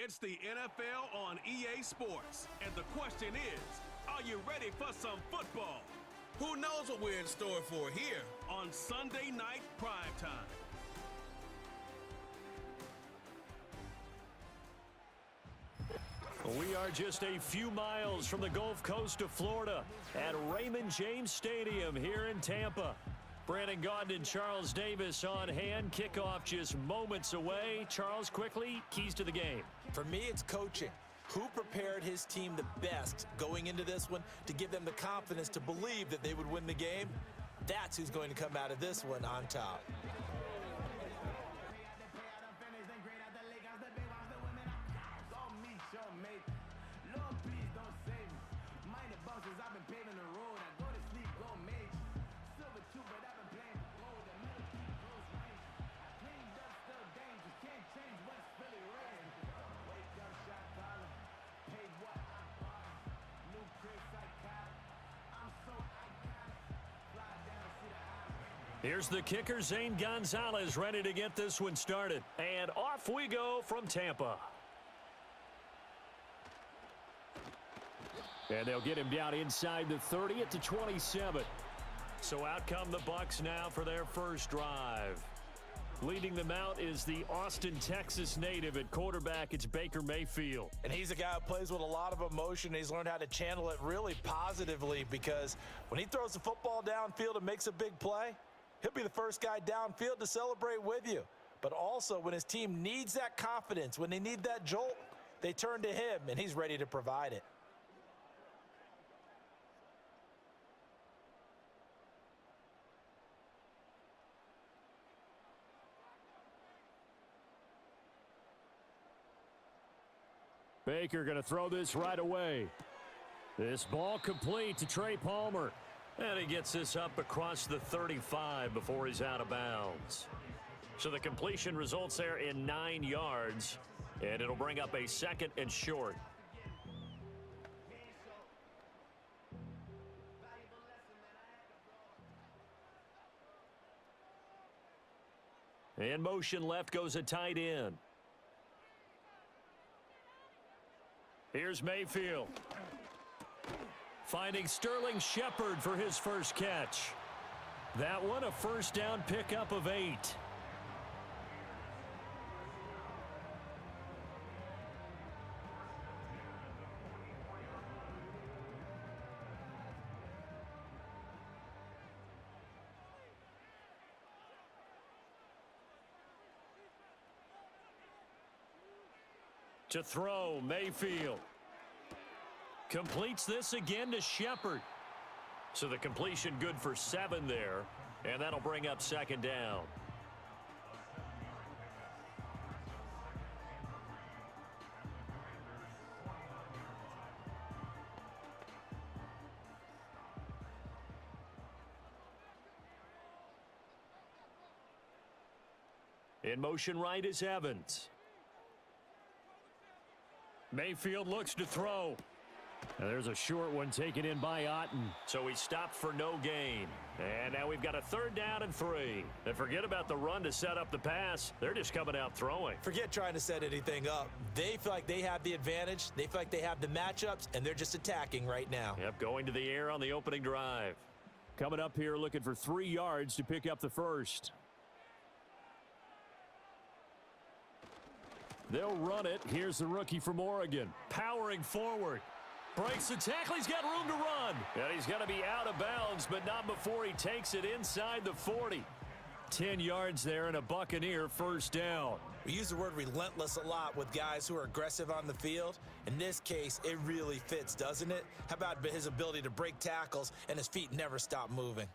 It's the NFL on EA Sports. And the question is, are you ready for some football? Who knows what we're in store for here on Sunday Night Primetime. We are just a few miles from the Gulf Coast of Florida at Raymond James Stadium here in Tampa. Brandon Gaudin and Charles Davis on hand. Kickoff just moments away. Charles, quickly, keys to the game. For me, it's coaching. Who prepared his team the best going into this one to give them the confidence to believe that they would win the game? That's who's going to come out of this one on top. Here's the kicker, Zane Gonzalez, ready to get this one started. And off we go from Tampa. And they'll get him down inside the 30 at the 27. So out come the Bucs now for their first drive. Leading them out is the Austin, Texas native at quarterback. It's Baker Mayfield. And he's a guy who plays with a lot of emotion. He's learned how to channel it really positively because when he throws the football downfield and makes a big play, he'll be the first guy downfield to celebrate with you. But also when his team needs that confidence, when they need that jolt, they turn to him, and he's ready to provide it. Baker going to throw this right away. This ball complete to Trey Palmer. And he gets this up across the 35 before he's out of bounds. So the completion results there in 9 yards. And it'll bring up a 2nd and short. In motion left goes a tight end. Here's Mayfield. Finding Sterling Shepard for his first catch. That one a first down pickup of 8. To throw, Mayfield. Completes this again to Shepard. So the completion good for 7 there. And that'll bring up 2nd down. In motion right is Evans. Mayfield looks to throw. And there's a short one taken in by Otten. So he stopped for no gain. And now we've got a 3rd down and 3. And forget about the run to set up the pass. They're just coming out throwing. Forget trying to set anything up. They feel like they have the advantage. They feel like they have the matchups, and they're just attacking right now. Yep, going to the air on the opening drive. Coming up here looking for 3 yards to pick up the first. They'll run it. Here's the rookie from Oregon. Powering forward. Breaks the tackle. He's got room to run. And he's going to be out of bounds, but not before he takes it inside the 40. 10 yards there and a Buccaneer first down. We use the word relentless a lot with guys who are aggressive on the field. In this case, it really fits, doesn't it? How about his ability to break tackles and his feet never stop moving?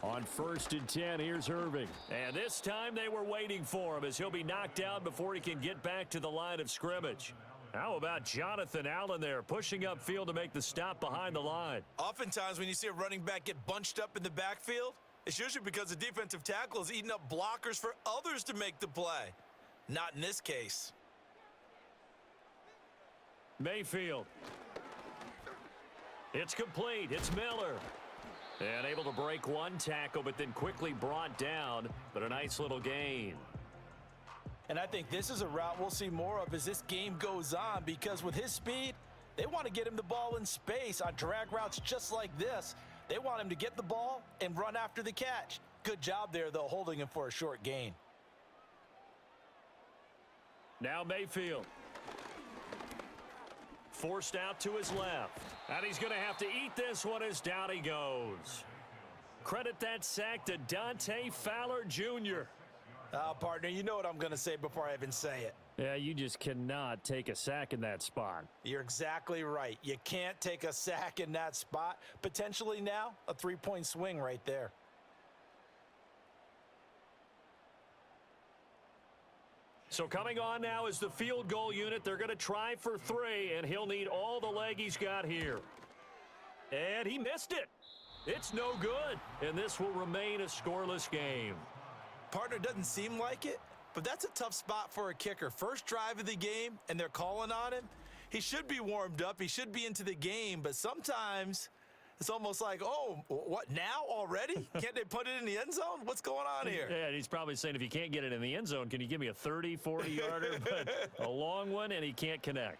On 1st and 10, here's Irving. And this time they were waiting for him as he'll be knocked down before he can get back to the line of scrimmage. How about Jonathan Allen there pushing upfield to make the stop behind the line? Oftentimes when you see a running back get bunched up in the backfield, it's usually because the defensive tackle is eating up blockers for others to make the play. Not in this case. Mayfield. It's complete. It's Miller. And able to break one tackle, but then quickly brought down. But a nice little gain. And I think this is a route we'll see more of as this game goes on, because with his speed, they want to get him the ball in space on drag routes just like this. They want him to get the ball and run after the catch. Good job there, though, holding him for a short gain. Now Mayfield. Forced out to his left. And he's going to have to eat this one as down he goes. Credit that sack to Dante Fowler Jr. Partner, you know what I'm going to say before I even say it. Yeah, you just cannot take a sack in that spot. You're exactly right. You can't take a sack in that spot. Potentially now, a 3-point swing right there. So coming on now is the field goal unit. They're going to try for 3, and he'll need all the leg he's got here. And he missed it. It's no good, and this will remain a scoreless game. Partner, doesn't seem like it, but that's a tough spot for a kicker. First drive of the game, and they're calling on him. He should be warmed up. He should be into the game, but sometimes it's almost like, oh, what, now already? Can't they put it in the end zone? What's going on here? Yeah, he's probably saying, if you can't get it in the end zone, can you give me a 30, 40-yarder? But a long one, and he can't connect.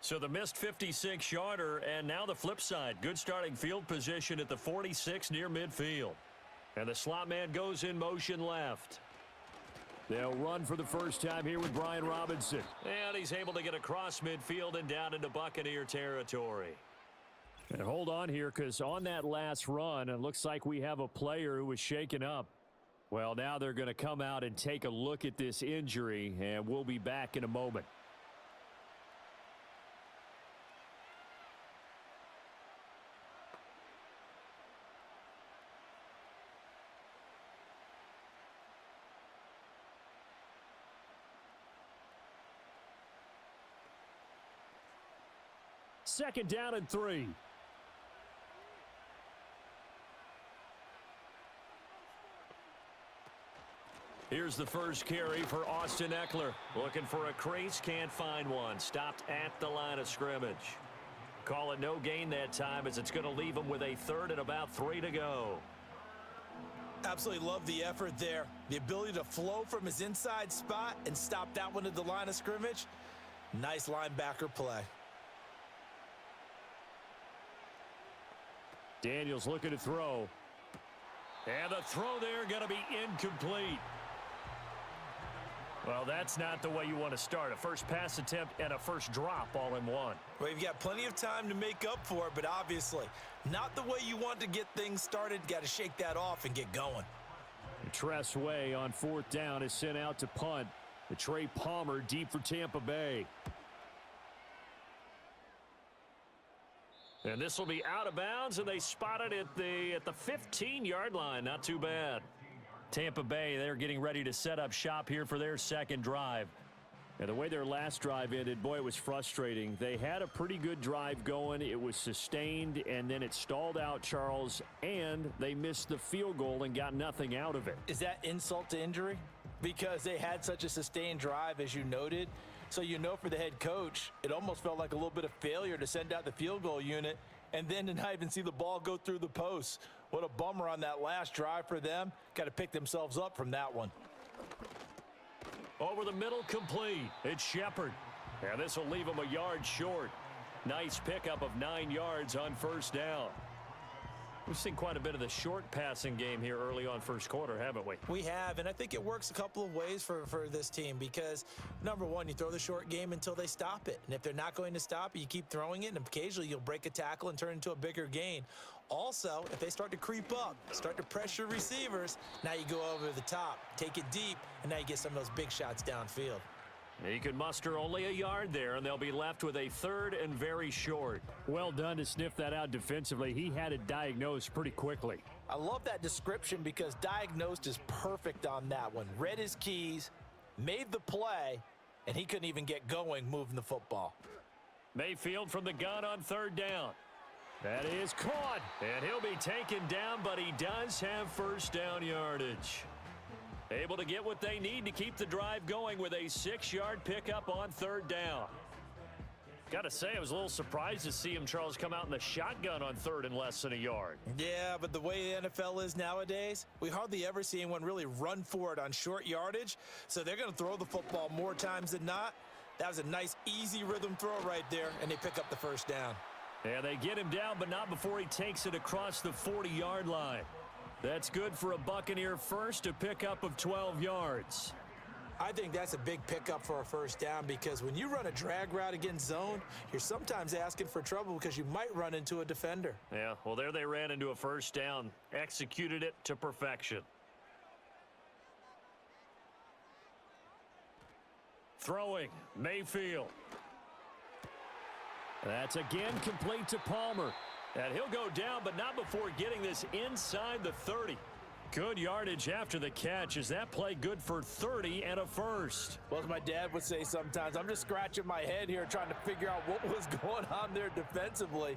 So the missed 56-yarder, and now the flip side. Good starting field position at the 46 near midfield. And the slot man goes in motion left. They'll run for the first time here with Brian Robinson. And he's able to get across midfield and down into Buccaneer territory. And hold on here, because on that last run, it looks like we have a player who was shaken up. Well, now they're going to come out and take a look at this injury, and we'll be back in a moment. Second down and 3. Here's the first carry for Austin Eckler. Looking for a crease, can't find one. Stopped at the line of scrimmage. Call it no gain that time, as it's going to leave him with a 3rd and about 3 to go. Absolutely love the effort there. The ability to flow from his inside spot and stop that one at the line of scrimmage. Nice linebacker play. Daniels looking to throw. And the throw there going to be incomplete. Well, that's not the way you want to start. A first pass attempt and a first drop all in one. Well, you've got plenty of time to make up for it, but obviously not the way you want to get things started. Got to shake that off and get going. Tress Way on 4th down is sent out to punt. The Trey Palmer deep for Tampa Bay. And this will be out of bounds, and they spot it at the 15-yard line. Not too bad. Tampa Bay, they're getting ready to set up shop here for their second drive. And the way their last drive ended, boy, it was frustrating. They had a pretty good drive going. It was sustained, and then it stalled out, Charles, and they missed the field goal and got nothing out of it. Is that insult to injury? Because they had such a sustained drive, as you noted. So you know, for the head coach, it almost felt like a little bit of failure to send out the field goal unit and then to not even see the ball go through the posts. What a bummer on that last drive for them. Got to pick themselves up from that one. Over the middle, complete. It's Shepard. And this will leave him a yard short. Nice pickup of 9 yards on first down. We've seen quite a bit of the short passing game here early on first quarter, haven't we? We have, and I think it works a couple of ways for this team because, number one, you throw the short game until they stop it. And if they're not going to stop it, you keep throwing it, and occasionally you'll break a tackle and turn into a bigger gain. Also, if they start to creep up, start to pressure receivers, now you go over the top, take it deep, and now you get some of those big shots downfield. He could muster only a yard there, and they'll be left with a 3rd and very short. Well done to sniff that out defensively. He had it diagnosed pretty quickly. I love that description because diagnosed is perfect on that one. Read his keys, made the play, and he couldn't even get going moving the football. Mayfield from the gun on 3rd down. That is caught, and he'll be taken down, but he does have first down yardage. Able to get what they need to keep the drive going with a 6-yard pickup on 3rd down. Got to say, I was a little surprised to see him, Charles, come out in the shotgun on 3rd and less than a yard. Yeah, but the way the NFL is nowadays, we hardly ever see anyone really run for it on short yardage. So they're going to throw the football more times than not. That was a nice, easy rhythm throw right there, and they pick up the 1st down. Yeah, they get him down, but not before he takes it across the 40-yard line. That's good for a Buccaneer first, a pickup of 12 yards. I think that's a big pickup for a 1st down because when you run a drag route against zone, you're sometimes asking for trouble because you might run into a defender. Yeah, well, there they ran into a 1st down, executed it to perfection. Throwing, Mayfield. That's again complete to Palmer. And he'll go down, but not before getting this inside the 30. Good yardage after the catch. Is that play good for 30 and a 1st? Well, as my dad would say sometimes, I'm just scratching my head here trying to figure out what was going on there defensively.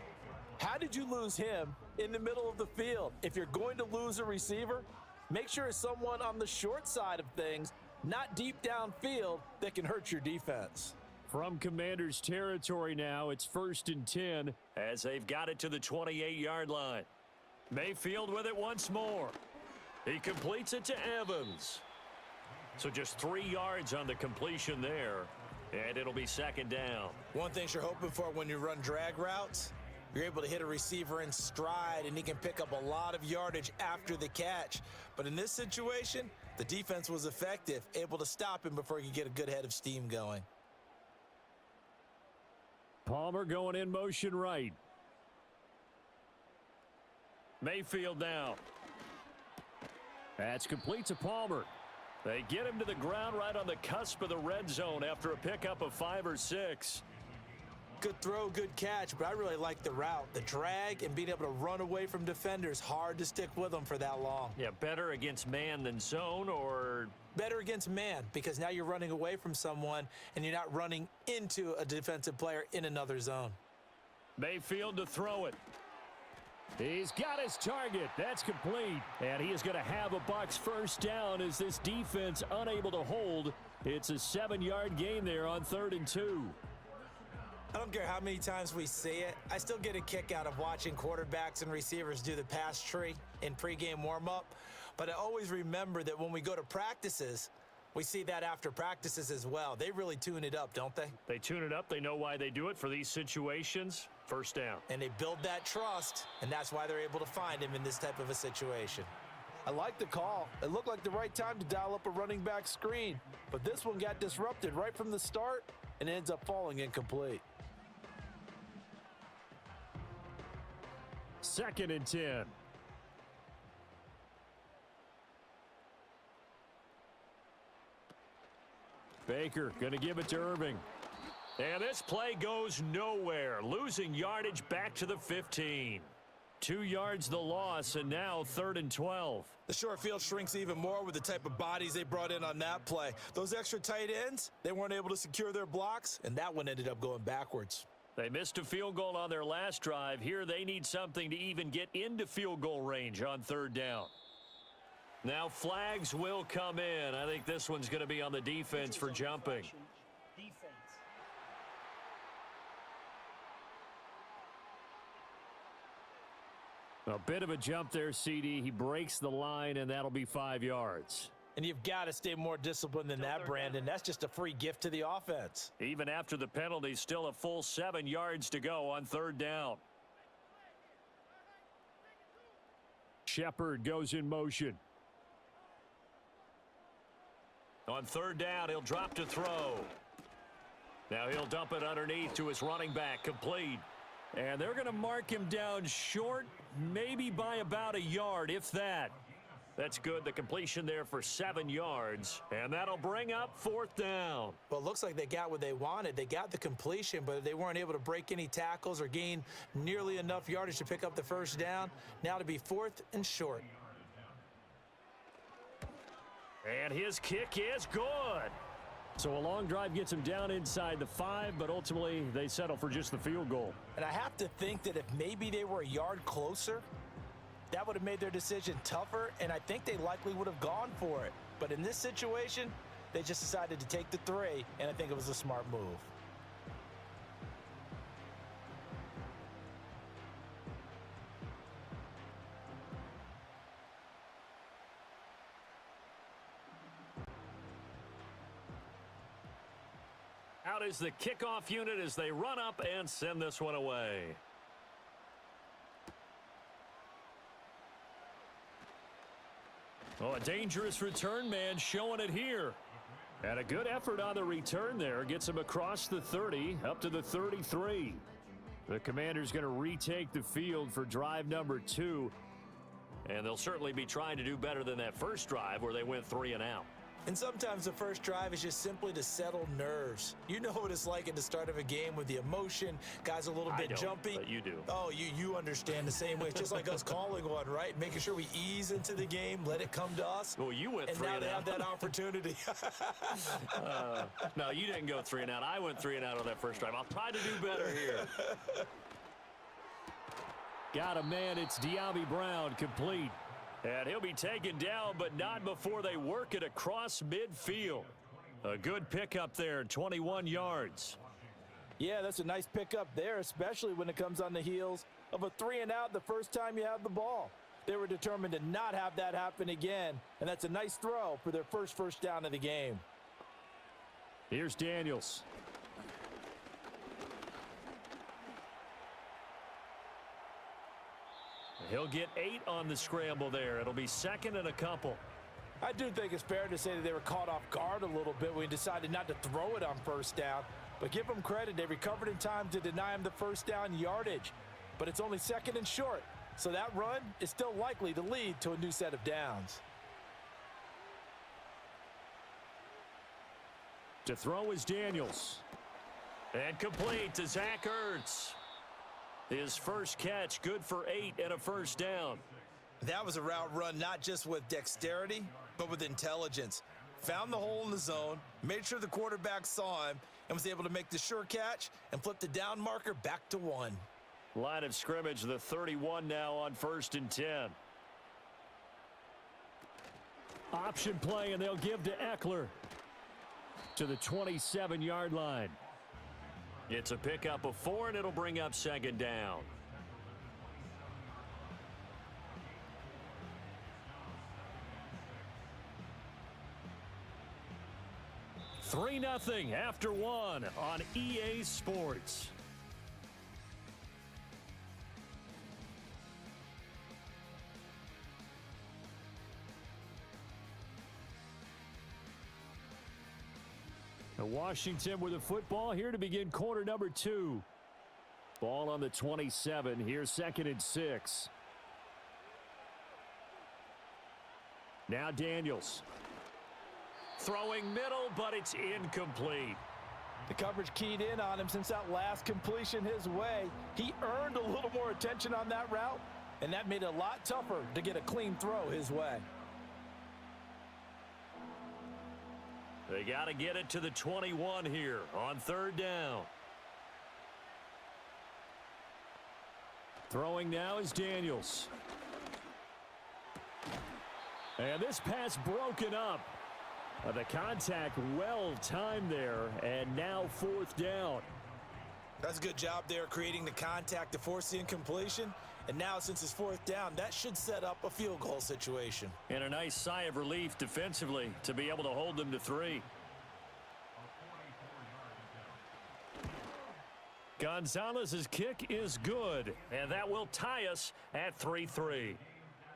How did you lose him in the middle of the field? If you're going to lose a receiver, make sure it's someone on the short side of things, not deep downfield, that can hurt your defense. From Commanders territory now, it's 1st and 10 as they've got it to the 28-yard line. Mayfield with it once more. He completes it to Evans. So just 3 yards on the completion there, and it'll be 2nd down. One thing you're hoping for when you run drag routes, you're able to hit a receiver in stride, and he can pick up a lot of yardage after the catch. But in this situation, the defense was effective, able to stop him before he could get a good head of steam going. Palmer going in motion right. Mayfield now. That's complete to Palmer. They get him to the ground right on the cusp of the red zone after a pickup of 5 or 6. Good throw, good catch, but I really like the route. The drag and being able to run away from defenders, hard to stick with them for that long. Yeah, better against man than zone, or? Better against man, because now you're running away from someone and you're not running into a defensive player in another zone. Mayfield to throw it. He's got his target. That's complete. And he is going to have a Bucs 1st down as this defense unable to hold. It's a 7-yard gain there on 3rd and 2. I don't care how many times we see it. I still get a kick out of watching quarterbacks and receivers do the pass tree in pregame warm-up. But I always remember that when we go to practices, we see that after practices as well. They really tune it up, don't they? They tune it up. They know why they do it for these situations. 1st down. And they build that trust, and that's why they're able to find him in this type of a situation. I like the call. It looked like the right time to dial up a running back screen. But this one got disrupted right from the start and ends up falling incomplete. 2nd and 10. Baker going to give it to Irving. And this play goes nowhere. Losing yardage back to the 15. 2 yards the loss, and now 3rd and 12. The short field shrinks even more with the type of bodies they brought in on that play. Those extra tight ends, they weren't able to secure their blocks, and that one ended up going backwards. They missed a field goal on their last drive. Here they need something to even get into field goal range on 3rd down. Now flags will come in. I think this one's going to be on the defense for jumping. A bit of a jump there, CD. He breaks the line, and that'll be 5 yards. And you've got to stay more disciplined than that, Brandon. That's just a free gift to the offense. Even after the penalty, still a full 7 yards to go on 3rd down. Shepard goes in motion. On 3rd down, he'll drop to throw. Now he'll dump it underneath to his running back, complete. And they're going to mark him down short, maybe by about a yard, if that. That's good. The completion there for 7 yards. And that'll bring up 4th down. Well, it looks like they got what they wanted. They got the completion, but they weren't able to break any tackles or gain nearly enough yardage to pick up the 1st down. Now to be 4th and short. And his kick is good. So a long drive gets him down inside the 5, but ultimately they settle for just the field goal. And I have to think that if maybe they were a yard closer, that would have made their decision tougher, and I think they likely would have gone for it. But in this situation, they just decided to take the 3, and I think it was a smart move. Out is the kickoff unit as they run up and send this one away. Oh, a dangerous return man showing it here. And a good effort on the return there. Gets him across the 30, up to the 33. The Commanders going to retake the field for drive number 2. And they'll certainly be trying to do better than that first drive where they went 3 and out. And sometimes the first drive is just simply to settle nerves. You know what it's like at the start of a game with the emotion, guys a little bit jumpy. But you do. Oh, you understand the same way. It's just like us calling one, right? Making sure we ease into the game, let it come to us. Well, you went 3 and out. And now they have that opportunity. No, you didn't go 3 and out. I went 3 and out on that first drive. I'll try to do better here. Got a man. It's De'Ami Brown, complete. And he'll be taken down, but not before they work it across midfield. A good pickup there, 21 yards. Yeah, that's a nice pickup there, especially when it comes on the heels of a 3 and out the first time you have the ball. They were determined to not have that happen again, and that's a nice throw for their first down of the game. Here's Daniels. He'll get 8 on the scramble there. It'll be 2nd and a couple. I do think it's fair to say that they were caught off guard a little bit when we decided not to throw it on first down. But give them credit. They recovered in time to deny him the first down yardage. But it's only 2nd and short. So that run is still likely to lead to a new set of downs. To throw is Daniels. And complete to Zach Ertz. His first catch, good for 8 and a first down. That was a route run not just with dexterity, but with intelligence. Found the hole in the zone, made sure the quarterback saw him, and was able to make the sure catch and flip the down marker back to 1. Line of scrimmage, the 31 now on 1st and 10. Option play, and they'll give to Eckler to the 27-yard line. It's a pickup of 4, and it'll bring up 2nd down. Three 0 after 1 on EA Sports. Washington with the football here to begin quarter number 2. Ball on the 27. Here's 2nd and 6. Now Daniels. Throwing middle, but it's incomplete. The coverage keyed in on him since that last completion his way. He earned a little more attention on that route, and that made it a lot tougher to get a clean throw his way. They got to get it to the 21 here on 3rd down. Throwing now is Daniels. And this pass broken up. The contact well timed there, and now 4th down. That's a good job there creating the contact to force the incompletion. And now since it's 4th down, that should set up a field goal situation. And a nice sigh of relief defensively to be able to hold them to 3. Gonzalez's kick is good, and that will tie us at 3-3.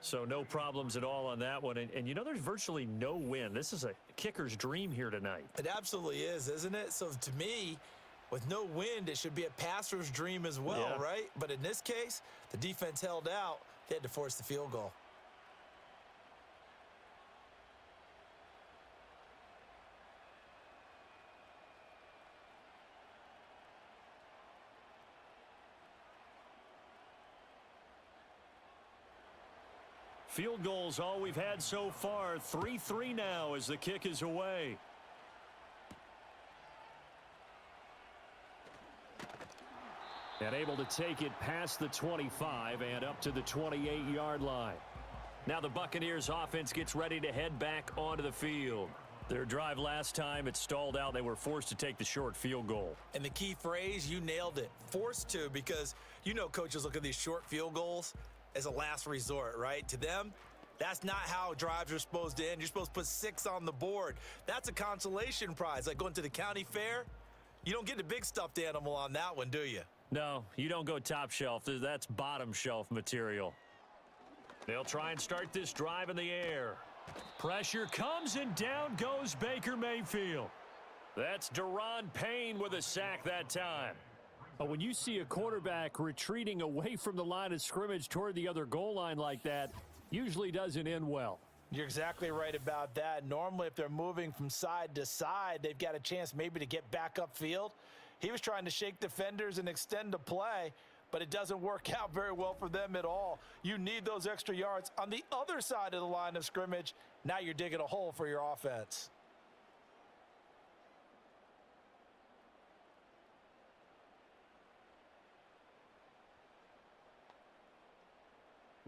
So no problems at all on that one. And you know, there's virtually no wind. This is a kicker's dream here tonight. It absolutely is, isn't it? So to me, with no wind, it should be a passer's dream as well, right? But in this case, the defense held out. They had to force the field goal. Field goals all we've had so far. 3-3 now as the kick is away. And able to take it past the 25 and up to the 28-yard line. Now the Buccaneers offense gets ready to head back onto the field. Their drive last time, it stalled out. They were forced to take the short field goal. And the key phrase, you nailed it, forced to, because you know coaches look at these short field goals as a last resort, right? To them, that's not how drives are supposed to end. You're supposed to put 6 on the board. That's a consolation prize. Like going to the county fair, you don't get the big stuffed animal on that one, do you? No, you don't go top shelf. That's bottom shelf material. They'll try and start this drive in the air. Pressure comes, and down goes Baker Mayfield. That's Deron Payne with a sack that time. But when you see a quarterback retreating away from the line of scrimmage toward the other goal line like that, usually doesn't end well. You're exactly right about that. Normally, if they're moving from side to side, they've got a chance maybe to get back upfield. He was trying to shake defenders and extend the play, but it doesn't work out very well for them at all. You need those extra yards on the other side of the line of scrimmage. Now you're digging a hole for your offense.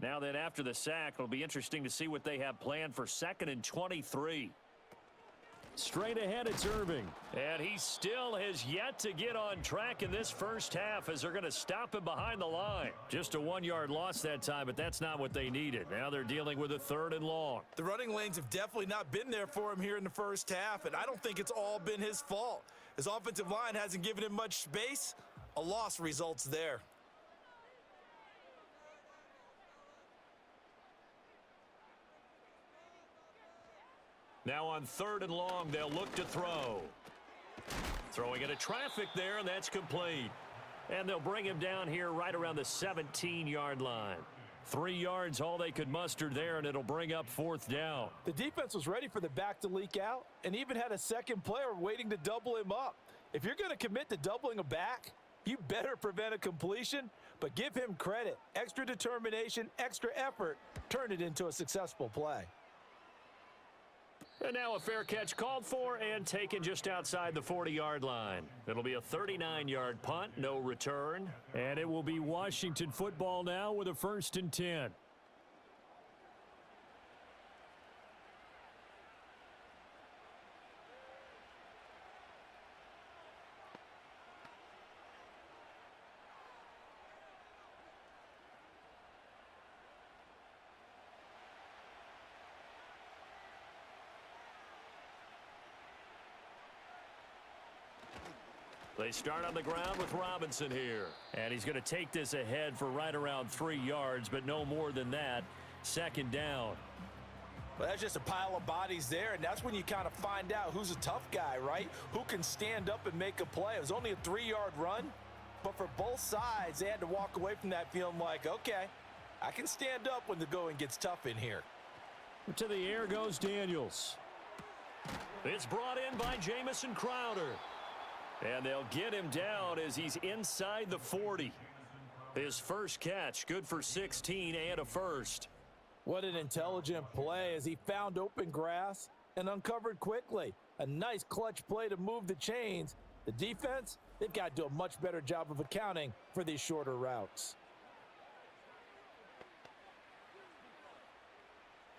Now then, after the sack, it'll be interesting to see what they have planned for 2nd and 23. Straight ahead, it's Irving. And he still has yet to get on track in this first half as they're going to stop him behind the line. Just a 1-yard loss that time, but that's not what they needed. Now they're dealing with a 3rd and long. The running lanes have definitely not been there for him here in the first half, and I don't think it's all been his fault. His offensive line hasn't given him much space. A loss results there. Now on 3rd and long, they'll look to throw. Throwing into traffic there, and that's complete. And they'll bring him down here right around the 17-yard line. 3 yards, all they could muster there, and it'll bring up 4th down. The defense was ready for the back to leak out and even had a second player waiting to double him up. If you're going to commit to doubling a back, you better prevent a completion, but give him credit. Extra determination, extra effort, turned it into a successful play. And now a fair catch called for and taken just outside the 40-yard line. It'll be a 39-yard punt, no return. And it will be Washington football now with a 1st and 10. They start on the ground with Robinson here. And he's going to take this ahead for right around 3 yards, but no more than that. 2nd down. Well, that's just a pile of bodies there, and that's when you kind of find out who's a tough guy, right? Who can stand up and make a play. It was only a 3-yard run, but for both sides, they had to walk away from that feeling like, okay, I can stand up when the going gets tough in here. To the air goes Daniels. It's brought in by Jamison Crowder. And they'll get him down as he's inside the 40. His first catch, good for 16 and a first. What an intelligent play as he found open grass and uncovered quickly. A nice clutch play to move the chains. The defense, they've got to do a much better job of accounting for these shorter routes.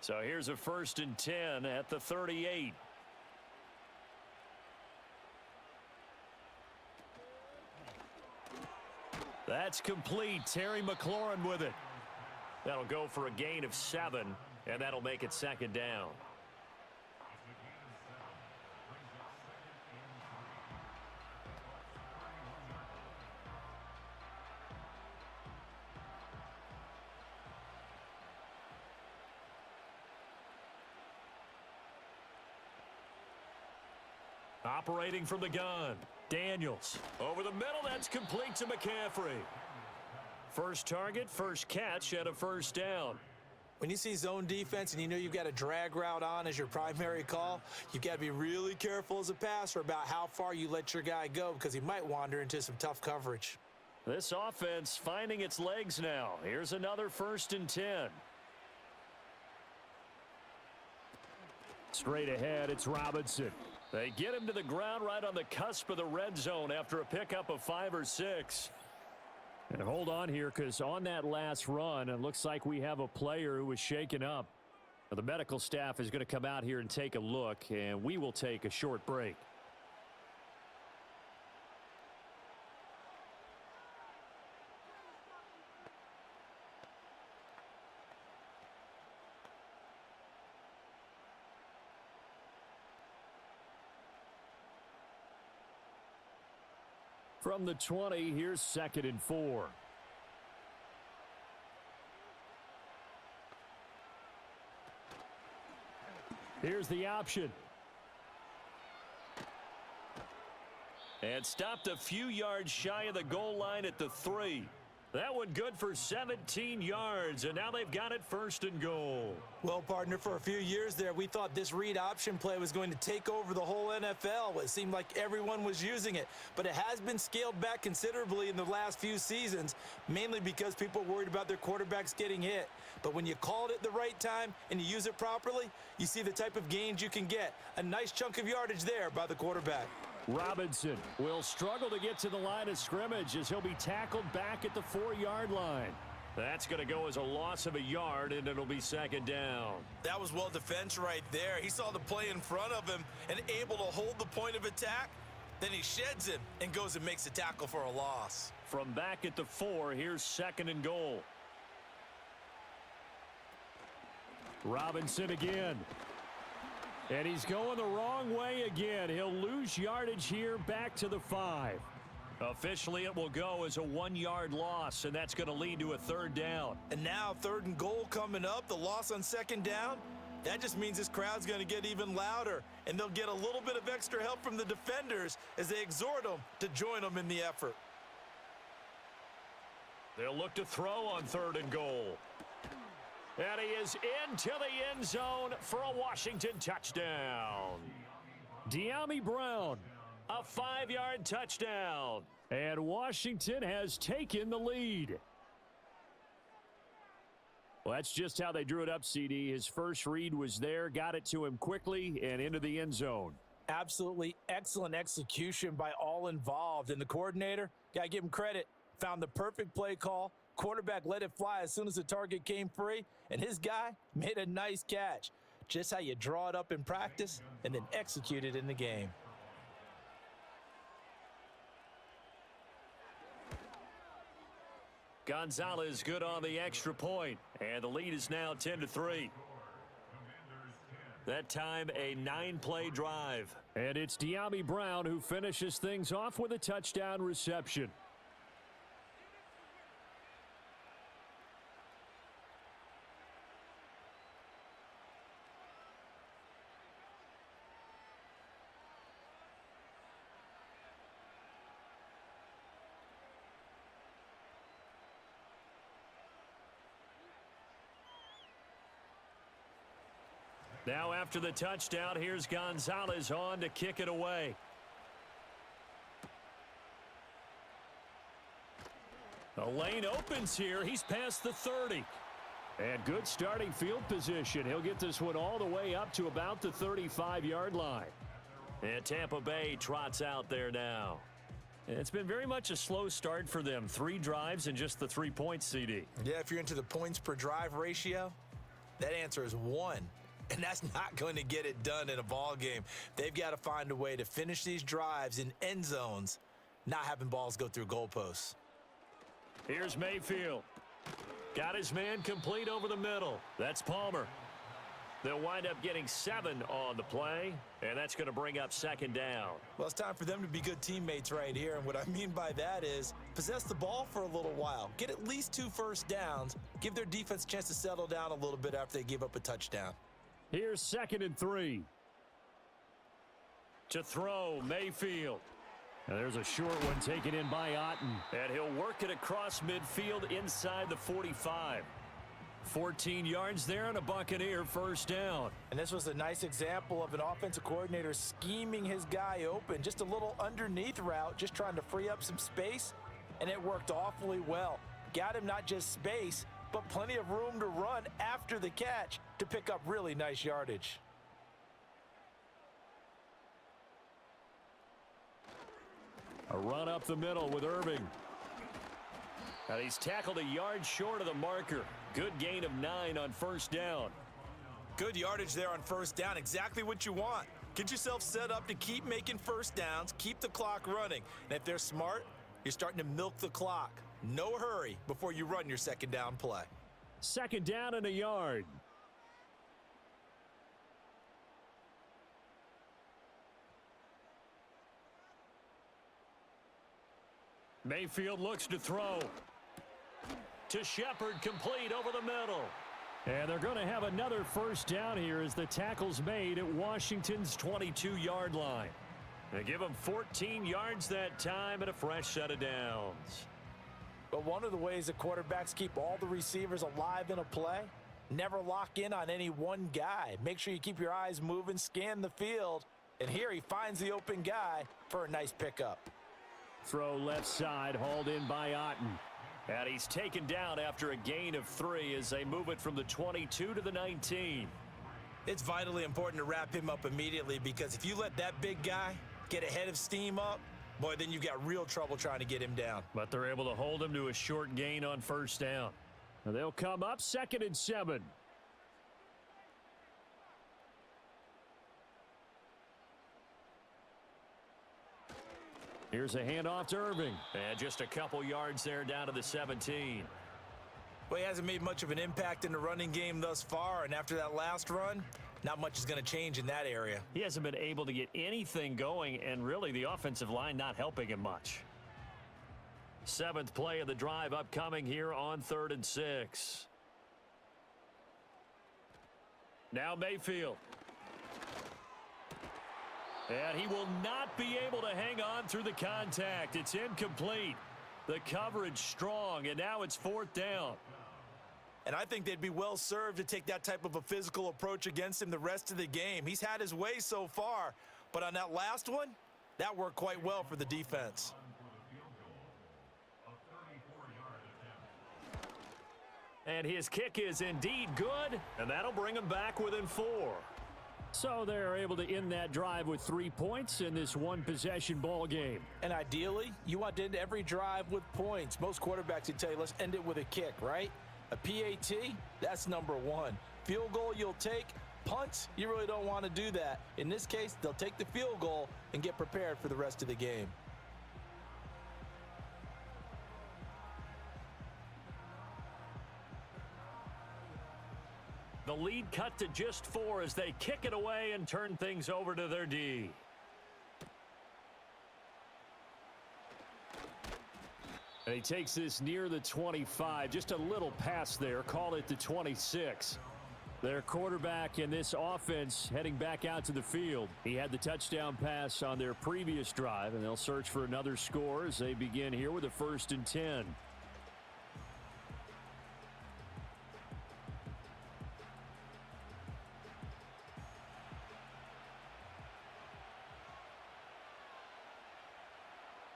So here's a 1st and 10 at the 38. That's complete. Terry McLaurin with it. That'll go for a gain of 7, and that'll make it 2nd down. Operating from the gun. Daniels over the middle. That's complete to McCaffrey. First target, first catch, and a 1st down. When you see zone defense and you know you've got a drag route on as your primary call, you've got to be really careful as a passer about how far you let your guy go because he might wander into some tough coverage. This offense finding its legs now. Here's another 1st and 10. Straight ahead, it's Robinson. They get him to the ground right on the cusp of the red zone after a pickup of 5 or 6. And hold on here, because on that last run, it looks like we have a player who was shaken up. Now, the medical staff is going to come out here and take a look, and we will take a short break. From the 20, here's 2nd and 4. Here's the option. And stopped a few yards shy of the goal line at the 3. That one good for 17 yards, and now they've got it 1st and goal. Well, partner, for a few years there, we thought this read option play was going to take over the whole NFL. It seemed like everyone was using it, but it has been scaled back considerably in the last few seasons, mainly because people are worried about their quarterbacks getting hit. But when you call it at the right time and you use it properly, you see the type of gains you can get. A nice chunk of yardage there by the quarterback. Robinson will struggle to get to the line of scrimmage as he'll be tackled back at the 4-yard line. That's going to go as a loss of a yard, and it'll be 2nd down. That was well defense right there. He saw the play in front of him and able to hold the point of attack. Then he sheds him and goes and makes a tackle for a loss. From back at the 4, here's 2nd and goal. Robinson again. And he's going the wrong way again. He'll lose yardage here back to the 5. Officially, it will go as a 1-yard loss, and that's going to lead to a 3rd down. And now 3rd and goal coming up, the loss on 2nd down. That just means this crowd's going to get even louder, and they'll get a little bit of extra help from the defenders as they exhort them to join them in the effort. They'll look to throw on 3rd and goal. And he is into the end zone for a Washington touchdown. De'Ami Brown, a 5-yard touchdown. And Washington has taken the lead. Well, that's just how they drew it up, CD. His first read was there, got it to him quickly, and into the end zone. Absolutely excellent execution by all involved. And the coordinator, got to give him credit, found the perfect play call. Quarterback let it fly as soon as the target came free, and his guy made a nice catch. Just how you draw it up in practice and then execute it in the game. Gonzalez good on the extra point, and the lead is now 10-3. That time a 9-play drive. And it's De'Ami Brown who finishes things off with a touchdown reception. Now after the touchdown, here's Gonzalez on to kick it away. The lane opens here. He's past the 30. And good starting field position. He'll get this one all the way up to about the 35-yard line. And Tampa Bay trots out there now. It's been very much a slow start for them. 3 drives and just the 3 points, CD. Yeah, if you're into the points per drive ratio, that answer is 1. And that's not going to get it done in a ball game. They've got to find a way to finish these drives in end zones, not having balls go through goalposts. Here's Mayfield. Got his man complete over the middle. That's Palmer. They'll wind up getting 7 on the play, and that's going to bring up 2nd down. Well, it's time for them to be good teammates right here, and what I mean by that is possess the ball for a little while, get at least 2 first downs, give their defense a chance to settle down a little bit after they give up a touchdown. Here's 2nd and 3. To throw, Mayfield. And there's a short one taken in by Otten. And he'll work it across midfield inside the 45. 14 yards there and a Buccaneer first down. And this was a nice example of an offensive coordinator scheming his guy open. Just a little underneath route, just trying to free up some space. And it worked awfully well. Got him not just space, but plenty of room to run after the catch to pick up really nice yardage. A run up the middle with Irving. And he's tackled a yard short of the marker. Good gain of 9 on first down. Good yardage there on first down. Exactly what you want. Get yourself set up to keep making first downs, keep the clock running. And if they're smart, you're starting to milk the clock. No hurry before you run your second down play. Second down and a yard. Mayfield looks to throw. To Shepard, complete over the middle. And they're going to have another first down here as the tackle's made at Washington's 22-yard line. They give them 14 yards that time and a fresh set of downs. But one of the ways that quarterbacks keep all the receivers alive in a play, never lock in on any one guy. Make sure you keep your eyes moving, scan the field, and here he finds the open guy for a nice pickup. Throw left side, hauled in by Otten. And he's taken down after a gain of 3 as they move it from the 22 to the 19. It's vitally important to wrap him up immediately because if you let that big guy get ahead of steam up, boy, then you've got real trouble trying to get him down. But they're able to hold him to a short gain on first down. And they'll come up 2nd and 7. Here's a handoff to Irving. And just a couple yards there down to the 17. Well, he hasn't made much of an impact in the running game thus far, and after that last run, not much is going to change in that area. He hasn't been able to get anything going, and really the offensive line not helping him much. 7th play of the drive upcoming here on 3rd and 6. Now Mayfield. And he will not be able to hang on through the contact. It's incomplete. The coverage strong, and now it's 4th down. And I think they'd be well served to take that type of a physical approach against him the rest of the game. He's had his way so far, but on that last one, that worked quite well for the defense. And his kick is indeed good, and that'll bring him back within 4. So they're able to end that drive with 3 points in this one-possession ball game. And ideally, you want to end every drive with points. Most quarterbacks would tell you, let's end it with a kick, right? A PAT, that's number 1. Field goal you'll take. Punts, you really don't want to do that. In this case, they'll take the field goal and get prepared for the rest of the game. The lead cut to just 4 as they kick it away and turn things over to their D. And he takes this near the 25. Just a little pass there. Call it the 26. Their quarterback in this offense heading back out to the field. He had the touchdown pass on their previous drive, and they'll search for another score as they begin here with a 1st and 10.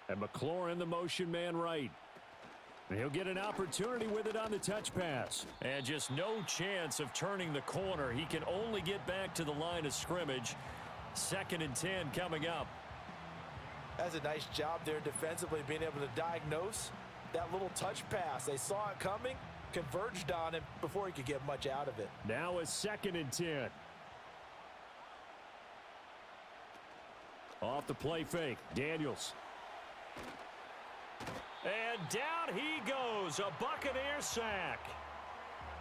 And McLaurin, the motion man right. And he'll get an opportunity with it on the touch pass. And just no chance of turning the corner. He can only get back to the line of scrimmage. 2nd and 10 coming up. That's a nice job there defensively, being able to diagnose that little touch pass. They saw it coming, converged on him before he could get much out of it. Now a 2nd and 10. Off the play fake, Daniels. And down he goes, a Buccaneer sack.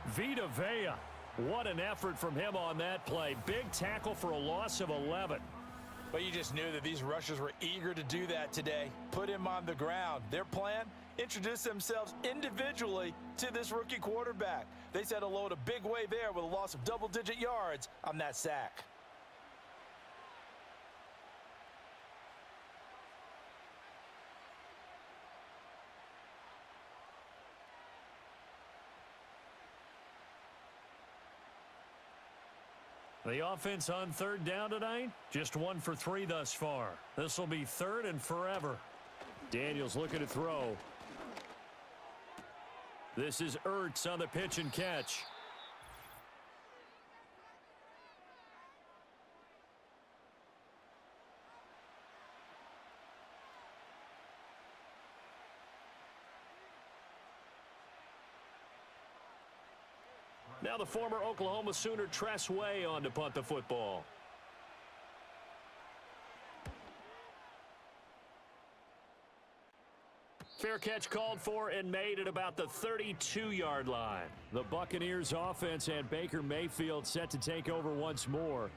Vita Vea, what an effort from him on that play. Big tackle for a loss of 11. But you just knew that these rushers were eager to do that today. Put him on the ground. Their plan, introduce themselves individually to this rookie quarterback. They said hello to Big Way there with a loss of double-digit yards on that sack. The offense on 3rd down tonight, just 1 for 3 thus far. This will be 3rd and forever. Daniels looking to throw. This is Ertz on the pitch and catch. Now the former Oklahoma Sooner Tress Way on to punt the football. Fair catch called for and made at about the 32-yard line. The Buccaneers offense and Baker Mayfield set to take over once more.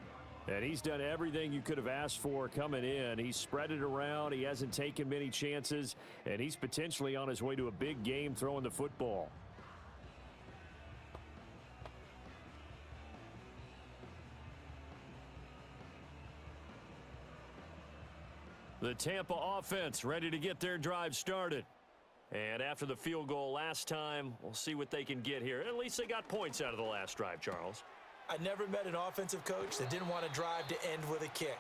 And he's done everything you could have asked for coming in. He's spread it around. He hasn't taken many chances. And he's potentially on his way to a big game throwing the football. The Tampa offense ready to get their drive started. And after the field goal last time, we'll see what they can get here. At least they got points out of the last drive, Charles. I never met an offensive coach that didn't want to drive to end with a kick.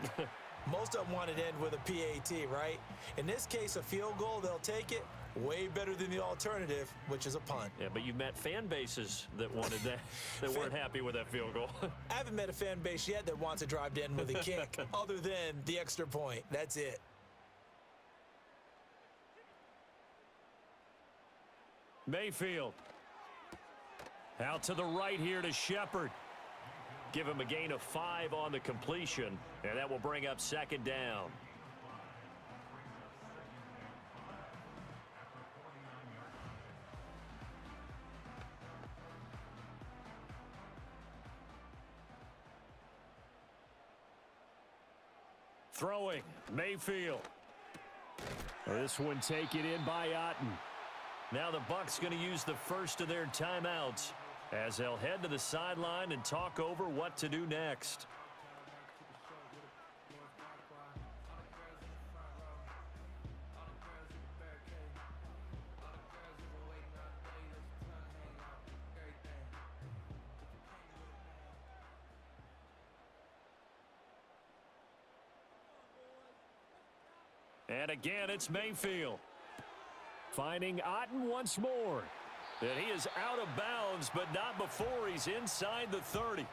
Most of them wanted to end with a PAT, right? In this case, a field goal, they'll take it. Way better than the alternative, which is a punt. Yeah, but you've met fan bases that wanted that, that weren't happy with that field goal. I haven't met a fan base yet that wants to drive to end with a kick, other than the extra point. That's it. Mayfield. Out to the right here to Shepard. Give him a gain of 5 on the completion, and that will bring up second down. Throwing, Mayfield. This one taken in by Otten. Now the Bucs going to use the first of their timeouts as they'll head to the sideline and talk over what to do next. And again, it's Mayfield. Finding Otten once more. And he is out of bounds, but not before he's inside the 30.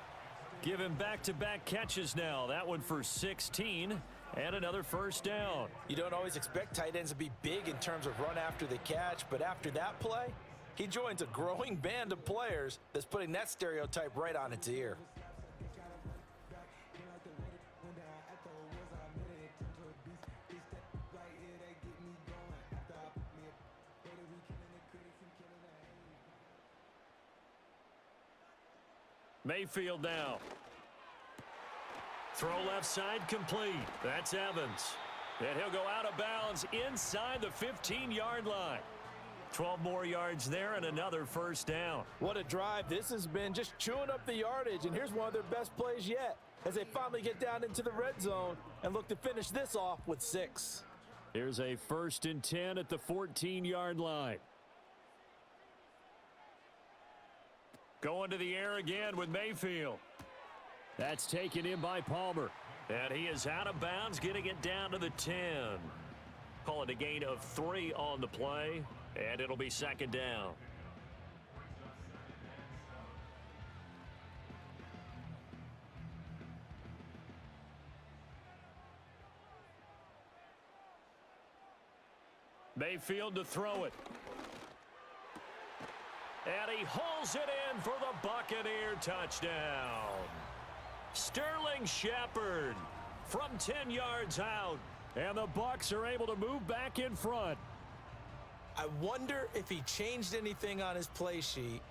Give him back-to-back catches now. That one for 16 and another first down. You don't always expect tight ends to be big in terms of run after the catch, but after that play, he joins a growing band of players that's putting that stereotype right on its ear. Mayfield now. Throw left side complete. That's Evans. And he'll go out of bounds inside the 15-yard line. 12 more yards there and another first down. What a drive this has been, just chewing up the yardage. And here's one of their best plays yet as they finally get down into the red zone and look to finish this off with 6. Here's a 1st and 10 at the 14-yard line. Going to the air again with Mayfield. That's taken in by Palmer. And he is out of bounds, getting it down to the 10. Call it a gain of 3 on the play, and it'll be second down. Mayfield to throw it. And he hauls it in for the Buccaneer touchdown. Sterling Shepard from 10 yards out. And the Bucs are able to move back in front. I wonder if he changed anything on his play sheet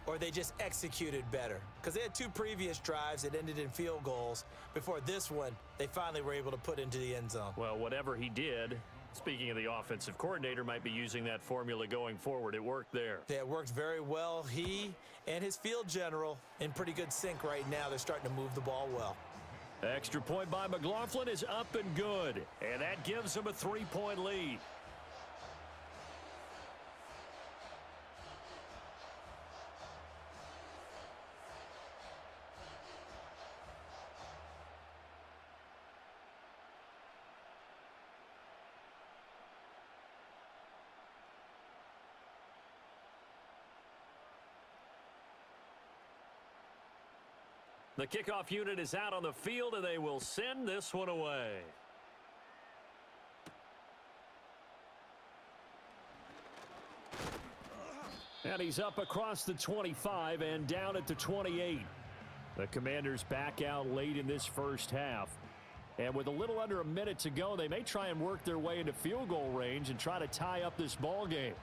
or they just executed better. Because they had 2 previous drives that ended in field goals. Before this one, they finally were able to put into the end zone. Well, whatever he did, speaking of the offensive coordinator, might be using that formula going forward. It worked there. Yeah, it worked very well. He and his field general in pretty good sync right now. They're starting to move the ball well. Extra point by McLaughlin is up and good. And that gives him a 3-point lead. The kickoff unit is out on the field, and they will send this one away. And he's up across the 25 and down at the 28. The Commanders back out late in this first half. And with a little under a minute to go, they may try and work their way into field goal range and try to tie up this ball game.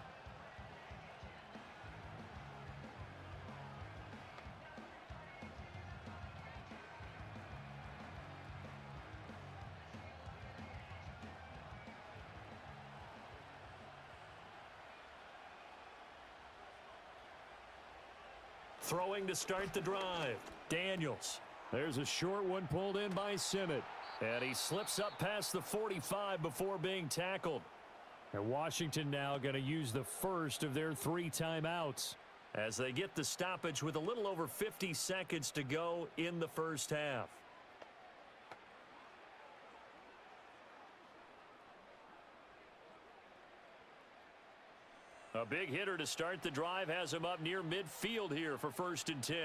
Throwing to start the drive. Daniels. There's a short one pulled in by Simmett. And he slips up past the 45 before being tackled. And Washington now going to use the first of their 3 timeouts as they get the stoppage with a little over 50 seconds to go in the first half. A big hitter to start the drive has him up near midfield here for 1st and 10.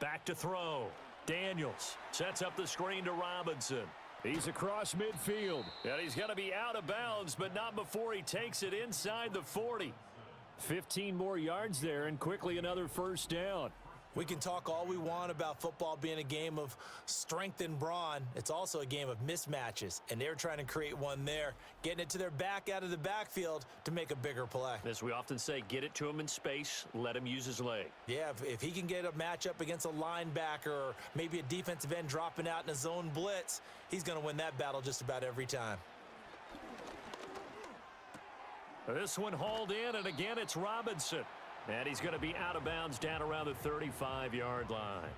Back to throw. Daniels sets up the screen to Robinson. He's across midfield. And he's going to be out of bounds, but not before he takes it inside the 40. 15 more yards there and quickly another first down. We can talk all we want about football being a game of strength and brawn. It's also a game of mismatches, and they're trying to create one there, getting it to their back out of the backfield to make a bigger play. As we often say, get it to him in space, let him use his leg. Yeah, if he can get a matchup against a linebacker or maybe a defensive end dropping out in a zone blitz, he's going to win that battle just about every time. This one hauled in, and again it's Robinson. And he's going to be out of bounds down around the 35-yard line.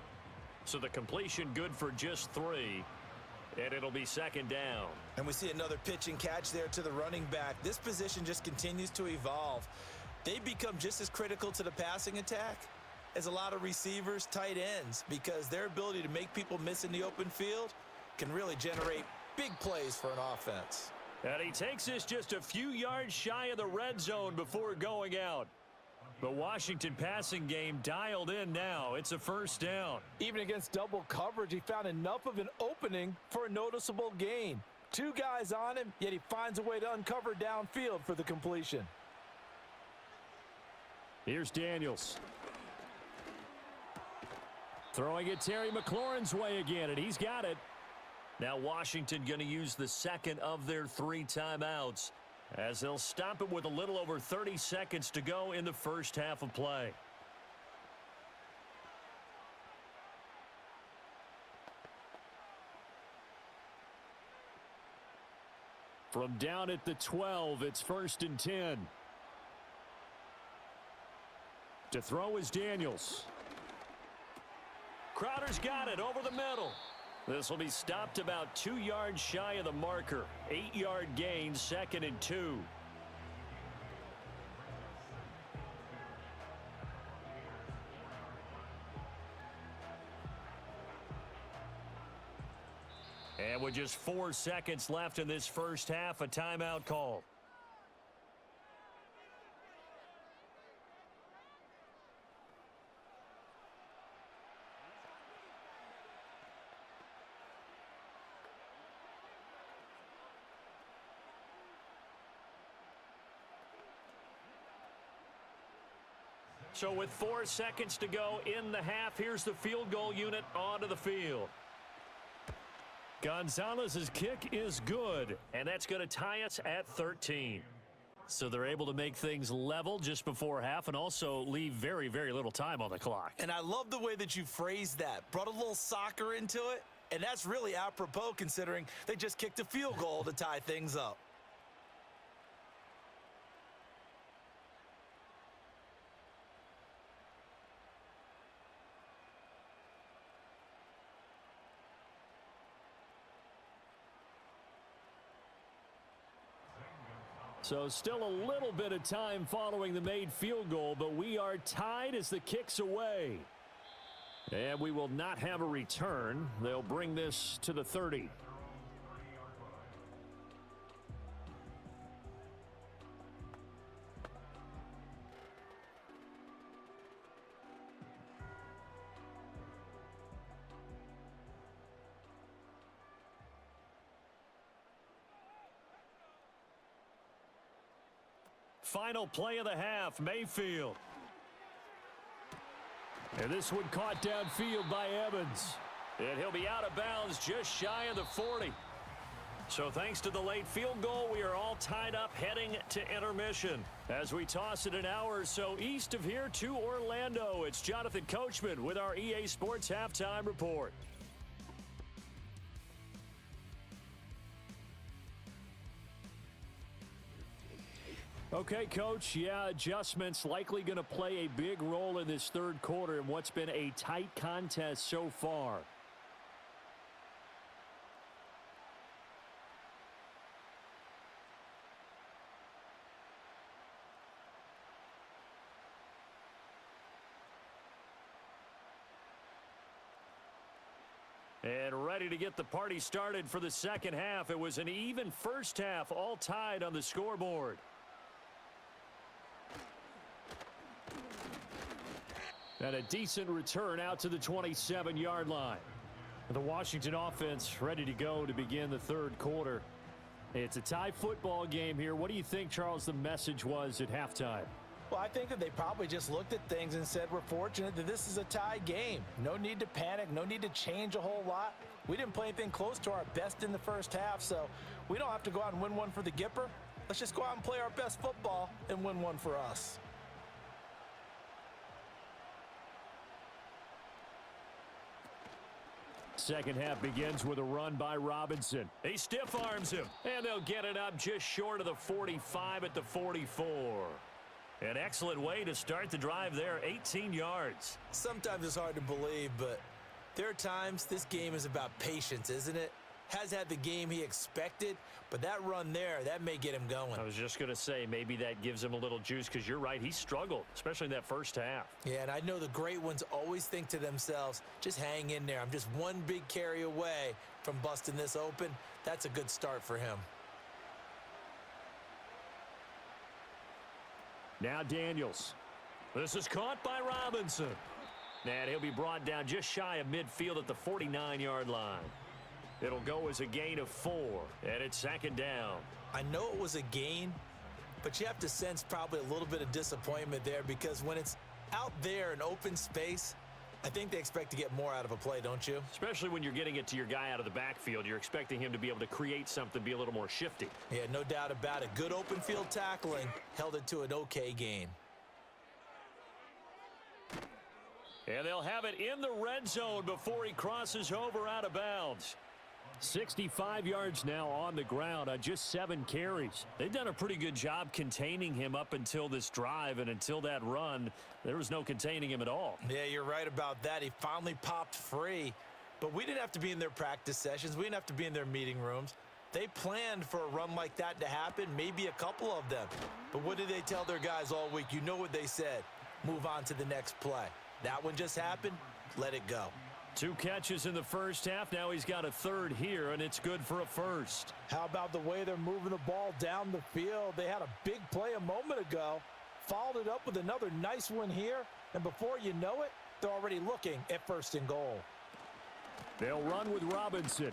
So the completion good for just 3. And it'll be 2nd down. And we see another pitch and catch there to the running back. This position just continues to evolve. They become just as critical to the passing attack as a lot of receivers, tight ends, because their ability to make people miss in the open field can really generate big plays for an offense. And he takes this just a few yards shy of the red zone before going out. The Washington passing game dialed in now. It's a 1st down. Even against double coverage, he found enough of an opening for a noticeable gain. 2 guys on him, yet he finds a way to uncover downfield for the completion. Here's Daniels. Throwing it Terry McLaurin's way again, and he's got it. Now Washington going to use the 2nd of their 3 timeouts, as they'll stop it with a little over 30 seconds to go in the first half of play. From down at the 12, it's 1st and 10. To throw is Daniels. Crowder's got it over the middle. This will be stopped about 2 yards shy of the marker. 8-yard gain, 2nd and 2. And with just 4 seconds left in this first half, a timeout call. So with 4 seconds to go in the half, here's the field goal unit onto the field. Gonzalez's kick is good, and that's going to tie us at 13. So they're able to make things level just before half and also leave very, very little time on the clock. And I love the way that you phrased that. Brought a little soccer into it, and that's really apropos considering they just kicked a field goal to tie things up. So still a little bit of time following the made field goal, but we are tied as the kick's away. And we will not have a return. They'll bring this to the 30. final play of the half. Mayfield. And this one caught downfield by Evans. And he'll be out of bounds just shy of the 40. So thanks to the late field goal, we are all tied up heading to intermission. As we toss it an hour or so east of here to Orlando, it's Jonathan Coachman with our EA Sports Halftime Report. Okay, Coach, yeah, adjustments likely going to play a big role in this third quarter in what's been a tight contest so far. And ready to get the party started for the second half. It was an even first half, all tied on the scoreboard. And a decent return out to the 27-yard line. The Washington offense ready to go to begin the third quarter. It's a tie football game here. What do you think, Charles, the message was at halftime? Well, I think that they probably just looked at things and said, we're fortunate that this is a tie game. No need to panic. No need to change a whole lot. We didn't play anything close to our best in the first half, so we don't have to go out and win one for the Gipper. Let's just go out and play our best football and win one for us. Second half begins with a run by Robinson. He stiff arms him, and they'll get it up just short of the 45 at the 44. An excellent way to start the drive there, 18 yards. Sometimes it's hard to believe, but there are times this game is about patience, isn't it? Has had the game he expected, but that run there, that may get him going. I was just going to say, maybe that gives him a little juice, because you're right, he struggled, especially in that first half. Yeah, and I know the great ones always think to themselves, just hang in there. I'm just one big carry away from busting this open. That's a good start for him. Now Daniels. This is caught by Robinson. And he'll be brought down just shy of midfield at the 49-yard line. It'll go as a gain of 4, and it's second down. I know it was a gain, but you have to sense probably a little bit of disappointment there, because when it's out there in open space, I think they expect to get more out of a play, don't you? Especially when you're getting it to your guy out of the backfield. You're expecting him to be able to create something, be a little more shifty. Yeah, no doubt about it. Good open field tackling held it to an okay gain. And they'll have it in the red zone before he crosses over out of bounds. 65 yards now on the ground on just 7 carries. They've done a pretty good job containing him up until this drive, and until that run, there was no containing him at all. Yeah, you're right about that. He finally popped free, but we didn't have to be in their practice sessions. We didn't have to be in their meeting rooms. They planned for a run like that to happen, maybe a couple of them. But what did they tell their guys all week? You know what they said. Move on to the next play. That one just happened. Let it go. 2 catches in the first half. Now he's got a third here, and it's good for a first. How about the way they're moving the ball down the field? They had a big play a moment ago, followed it up with another nice one here, and before you know it, they're already looking at 1st and goal. They'll run with Robinson.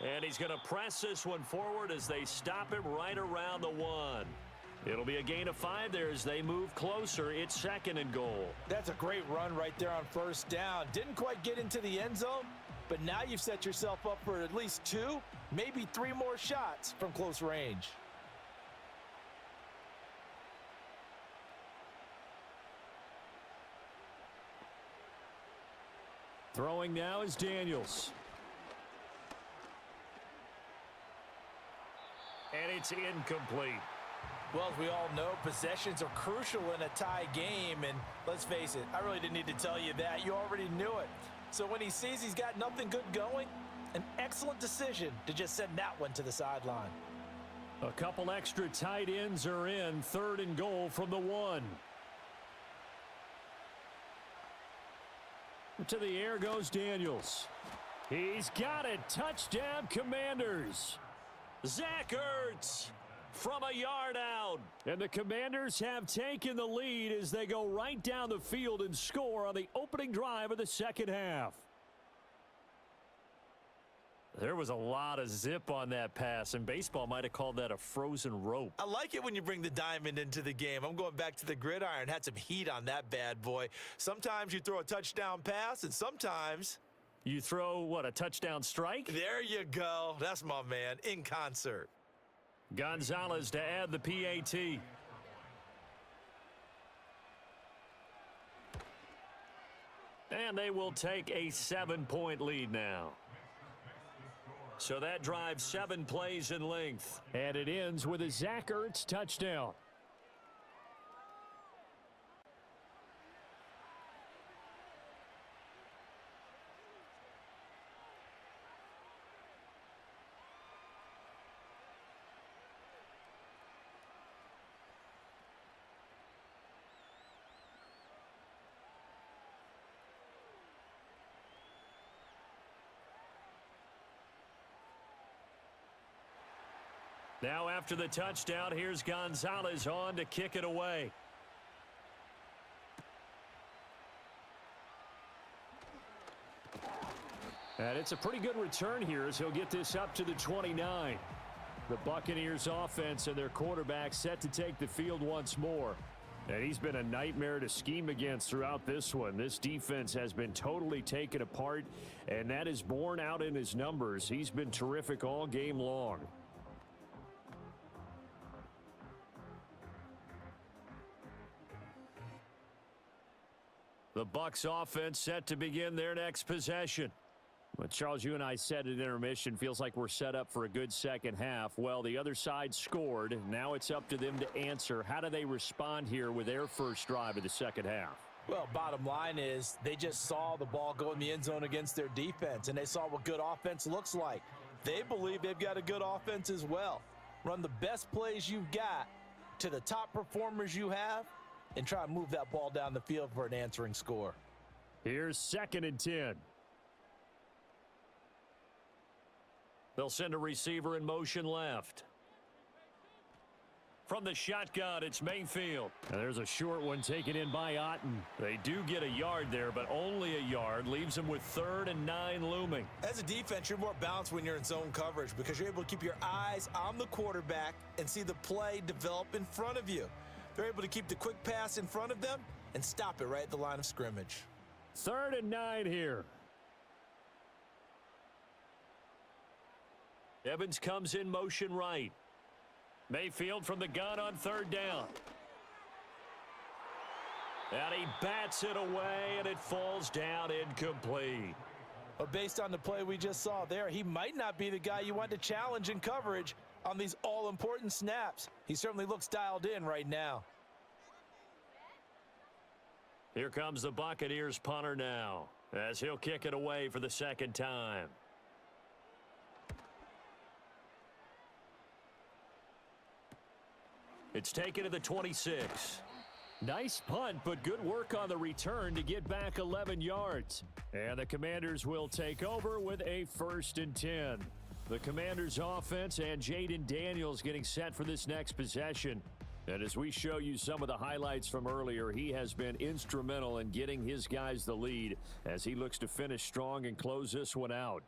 And he's going to press this one forward as they stop him right around the 1. It'll be a gain of 5 there as they move closer. It's 2nd and goal. That's a great run right there on 1st down. Didn't quite get into the end zone, but now you've set yourself up for at least 2, maybe 3 more shots from close range. Throwing now is Daniels. And it's incomplete. Well, as we all know, possessions are crucial in a tie game, and let's face it, I really didn't need to tell you that. You already knew it. So when he sees he's got nothing good going, an excellent decision to just send that one to the sideline. A couple extra tight ends are in. 3rd and goal from the 1. To the air goes Daniels. He's got it. Touchdown, Commanders. Zach Ertz from a yard out. And the Commanders have taken the lead as they go right down the field and score on the opening drive of the second half. There was a lot of zip on that pass, and baseball might have called that a frozen rope. I like it when you bring the diamond into the game. I'm going back to the gridiron. Had some heat on that bad boy. Sometimes you throw a touchdown pass, and sometimes you throw, what, a touchdown strike? There you go. That's my man, in concert. Gonzalez to add the PAT. And they will take a 7-point lead now. So that drive 7 plays in length. And it ends with a Zach Ertz touchdown. Now after the touchdown, here's Gonzalez on to kick it away. And it's a pretty good return here as he'll get this up to the 29. The Buccaneers offense and their quarterback set to take the field once more. And he's been a nightmare to scheme against throughout this one. This defense has been totally taken apart, and that is borne out in his numbers. He's been terrific all game long. The Bucs offense set to begin their next possession. But Charles, you and I said at intermission, feels like we're set up for a good second half. Well, the other side scored. Now it's up to them to answer. How do they respond here with their first drive of the second half? Well, bottom line is they just saw the ball go in the end zone against their defense, and they saw what good offense looks like. They believe they've got a good offense as well. Run the best plays you've got to the top performers you have, and try to move that ball down the field for an answering score. Here's 2nd and 10. They'll send a receiver in motion left. From the shotgun, it's Mayfield. And there's a short one taken in by Otten. They do get a yard there, but only a yard. Leaves them with 3rd and 9 looming. As a defense, you're more balanced when you're in zone coverage because you're able to keep your eyes on the quarterback and see the play develop in front of you. They're able to keep the quick pass in front of them and stop it right at the line of scrimmage. 3rd and 9 here. Evans comes in motion right. Mayfield from the gun on 3rd down. And he bats it away, and it falls down incomplete. But based on the play we just saw there, he might not be the guy you want to challenge in coverage on these all-important snaps. He certainly looks dialed in right now. Here comes the Buccaneers punter now, as he'll kick it away for the 2nd time. It's taken to the 26. Nice punt, but good work on the return to get back 11 yards. And the Commanders will take over with a 1st and 10. The Commanders offense and Jayden Daniels getting set for this next possession. And as we show you some of the highlights from earlier, he has been instrumental in getting his guys the lead as he looks to finish strong and close this one out.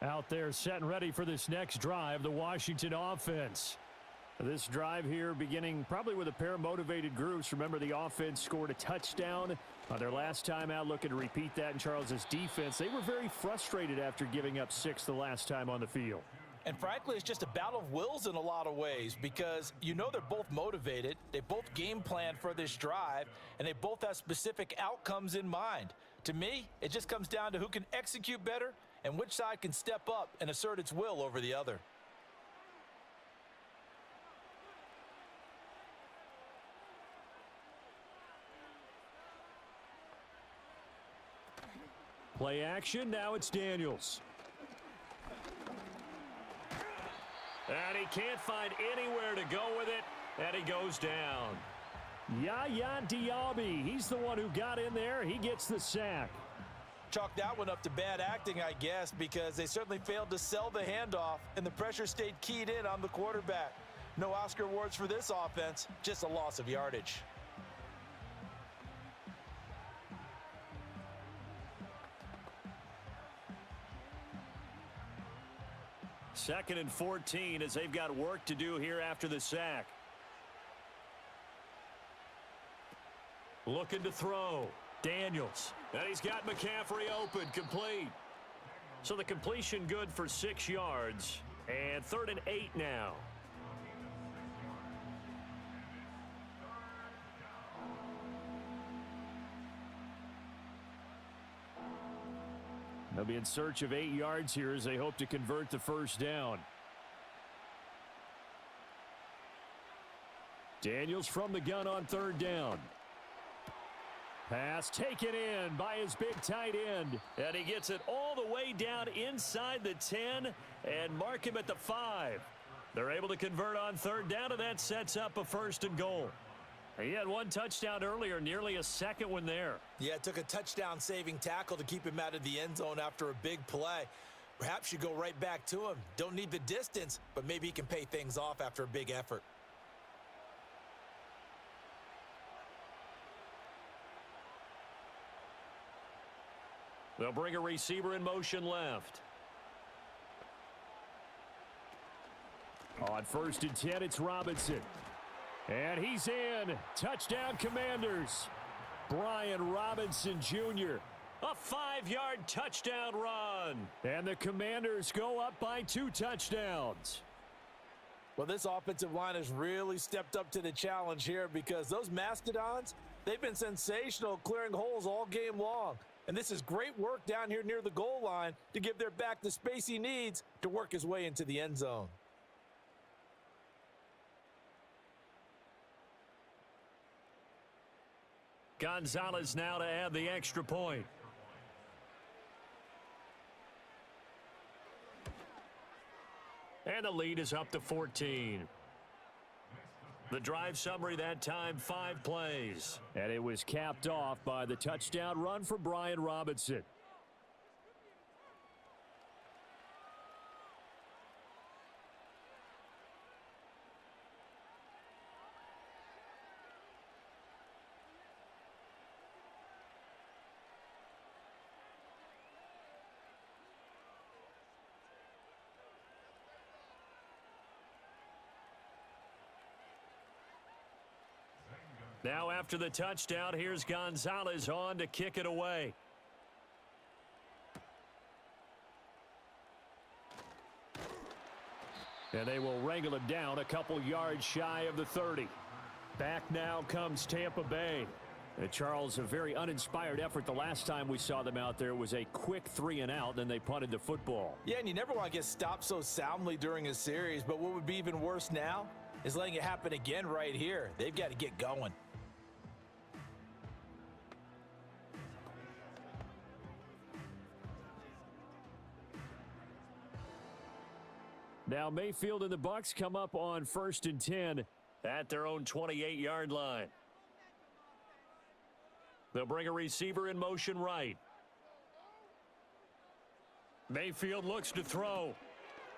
Out there set and ready for this next drive, the Washington offense. This drive here beginning probably with a pair of motivated groups. Remember, the offense scored a touchdown on their last time out, looking to repeat that in Charles's defense. They were very frustrated after giving up 6 the last time on the field. And frankly, it's just a battle of wills in a lot of ways because you know they're both motivated. They both game planned for this drive, and they both have specific outcomes in mind. To me, it just comes down to who can execute better and which side can step up and assert its will over the other. Play action, now it's Daniels. And he can't find anywhere to go with it, and he goes down. Yaya Diaby, he's the one who got in there. He gets the sack. Chalk that one up to bad acting, I guess, because they certainly failed to sell the handoff, and the pressure stayed keyed in on the quarterback. No Oscar awards for this offense, just a loss of yardage. Second and 14 as they've got work to do here after the sack. Looking to throw. Daniels. And he's got McCaffrey open, complete. So the completion good for 6 yards. And 3rd and 8 now. They'll be in search of 8 yards here as they hope to convert the first down. Daniels from the gun on 3rd down. Pass taken in by his big tight end. And he gets it all the way down inside the 10 and mark him at the 5. They're able to convert on 3rd down, and that sets up a 1st and goal. He had 1 touchdown earlier, nearly a second one there. Yeah, it took a touchdown-saving tackle to keep him out of the end zone after a big play. Perhaps you go right back to him. Don't need the distance, but maybe he can pay things off after a big effort. They'll bring a receiver in motion left. On 1st and 10, it's Robinson. And he's in. Touchdown, Commanders. Brian Robinson Jr. A 5-yard touchdown run. And the Commanders go up by 2 touchdowns. Well, this offensive line has really stepped up to the challenge here because those Mastodons, they've been sensational clearing holes all game long. And this is great work down here near the goal line to give their back the space he needs to work his way into the end zone. Gonzalez now to add the extra point. And the lead is up to 14. The drive summary that time, 5 plays. And it was capped off by the touchdown run for Brian Robinson. Now after the touchdown, here's Gonzalez on to kick it away. And they will wrangle him down a couple yards shy of the 30. Back now comes Tampa Bay. And Charles, a very uninspired effort the last time we saw them out there was a quick 3 and out, then they punted the football. Yeah, and you never want to get stopped so soundly during a series, but what would be even worse now is letting it happen again right here. They've got to get going. Now Mayfield and the Bucs come up on 1st and 10 at their own 28-yard line. They'll bring a receiver in motion right. Mayfield looks to throw.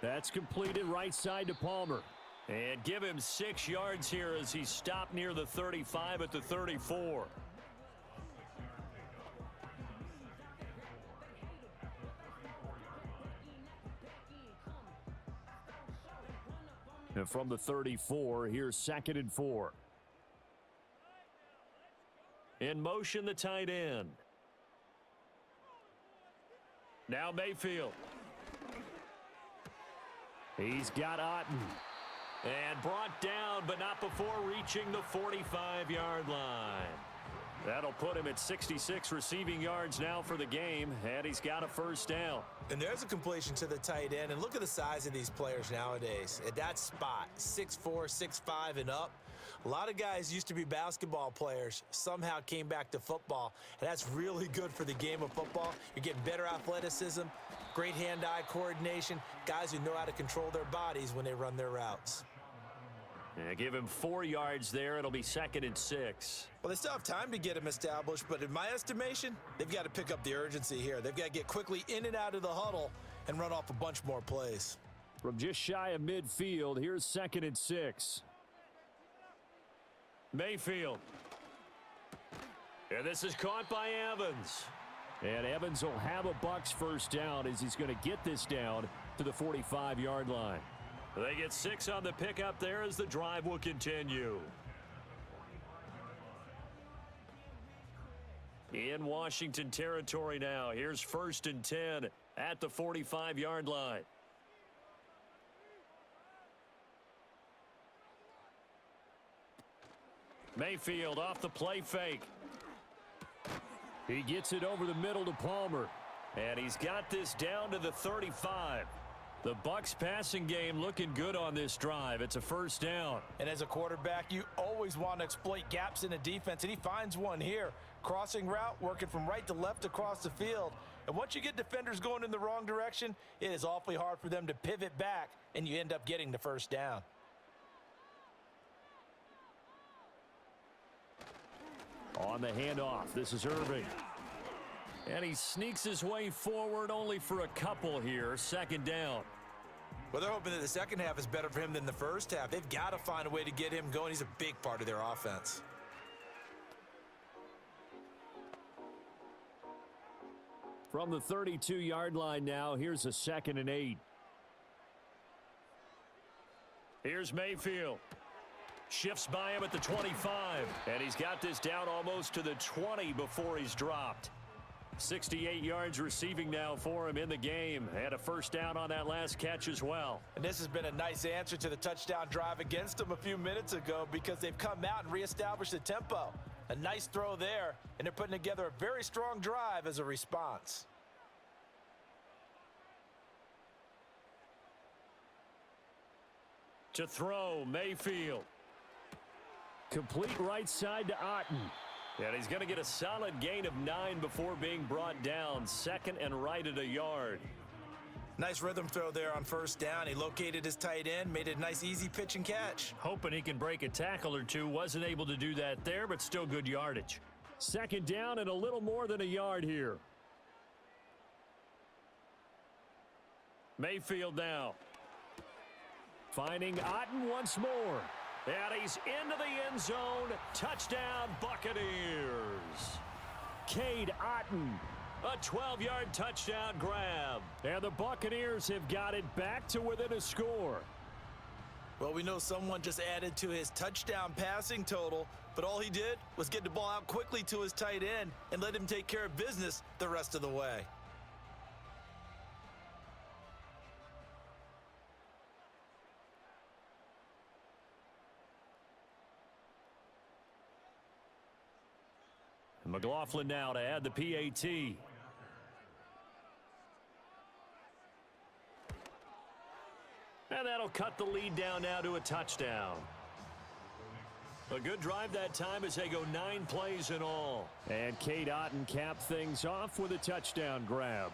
That's completed right side to Palmer. And give him 6 yards here as he stopped near the 35 at the 34. And from the 34, here's 2nd and 4. In motion, the tight end. Now Mayfield. He's got Otten. And brought down, but not before reaching the 45-yard line. That'll put him at 66 receiving yards now for the game, and he's got a 1st down. And there's a completion to the tight end, and look at the size of these players nowadays. At that spot, 6'4", 6'5", and up. A lot of guys used to be basketball players, somehow came back to football, and that's really good for the game of football. You're getting better athleticism, great hand-eye coordination, guys who know how to control their bodies when they run their routes. Yeah, give him 4 yards there. It'll be 2nd and 6. Well, they still have time to get him established, but in my estimation, they've got to pick up the urgency here. They've got to get quickly in and out of the huddle and run off a bunch more plays. From just shy of midfield, here's 2nd and 6. Mayfield. And this is caught by Evans. And Evans will have a Bucs first down as he's going to get this down to the 45-yard line. They get 6 on the pickup there as the drive will continue. In Washington territory now. Here's 1st and 10 at the 45-yard line. Mayfield off the play fake. He gets it over the middle to Palmer. And he's got this down to the 35. The Bucs passing game looking good on this drive. It's a first down. And as a quarterback, you always want to exploit gaps in the defense, and he finds one here. Crossing route, working from right to left across the field. And once you get defenders going in the wrong direction, it is awfully hard for them to pivot back, and you end up getting the first down. On the handoff, this is Irving. And he sneaks his way forward only for a couple here. 2nd down. Well, they're hoping that the second half is better for him than the first half. They've got to find a way to get him going. He's a big part of their offense. From the 32-yard line now, here's a 2nd and 8. Here's Mayfield. Shifts by him at the 25. And he's got this down almost to the 20 before he's dropped. 68 yards receiving now for him in the game. And a first down on that last catch as well. And this has been a nice answer to the touchdown drive against them a few minutes ago because they've come out and reestablished the tempo. A nice throw there, and they're putting together a very strong drive as a response. To throw, Mayfield. Complete right side to Otten. And he's going to get a solid gain of 9 before being brought down. 2nd and right at a yard. Nice rhythm throw there on first down. He located his tight end, made it a nice easy pitch and catch. Hoping he can break a tackle or two. Wasn't able to do that there, but still good yardage. 2nd down and a little more than a yard here. Mayfield now. Finding Otten once more. And he's into the end zone. Touchdown, Buccaneers. Cade Otten. A 12-yard touchdown grab. And the Buccaneers have got it back to within a score. Well, we know someone just added to his touchdown passing total, but all he did was get the ball out quickly to his tight end and let him take care of business the rest of the way. McLaughlin now to add the PAT. And that'll cut the lead down now to a touchdown. A good drive that time as they go 9 plays in all. And Cade Otten capped things off with a touchdown grab.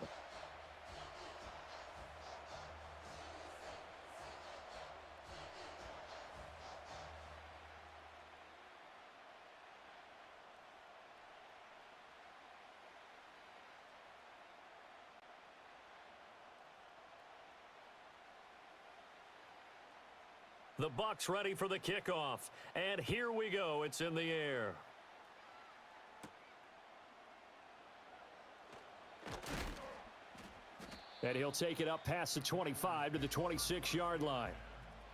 The Bucs ready for the kickoff. And here we go. It's in the air. And he'll take it up past the 25 to the 26-yard line.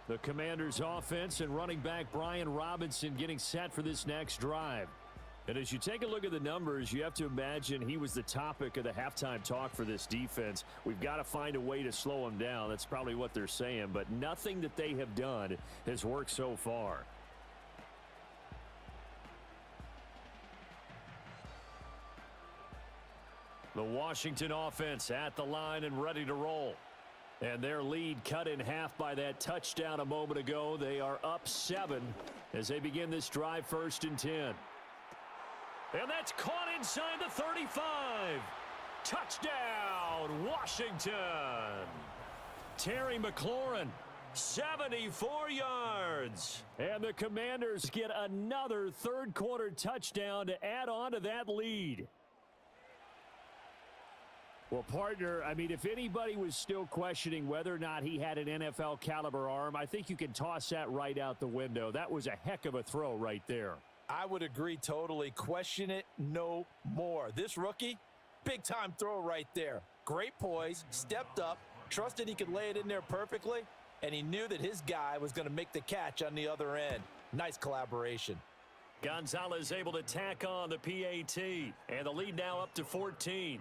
The Commanders offense and running back Brian Robinson getting set for this next drive. And as you take a look at the numbers, you have to imagine he was the topic of the halftime talk for this defense. We've got to find a way to slow him down. That's probably what they're saying, but nothing that they have done has worked so far. The Washington offense at the line and ready to roll. And their lead cut in half by that touchdown a moment ago. They are up 7 as they begin this drive 1st and 10. And that's caught inside the 35. Touchdown, Washington. Terry McLaurin 74 yards. And the Commanders get another third-quarter touchdown to add on to that lead. Well, partner, I mean, if anybody was still questioning whether or not he had an NFL caliber arm, I think you can toss that right out the window. That was a heck of a throw right there. I would agree totally. Question it no more. This rookie, big-time throw right there. Great poise, stepped up, trusted he could lay it in there perfectly, and he knew that his guy was going to make the catch on the other end. Nice collaboration. Gonzalez able to tack on the PAT, and the lead now up to 14.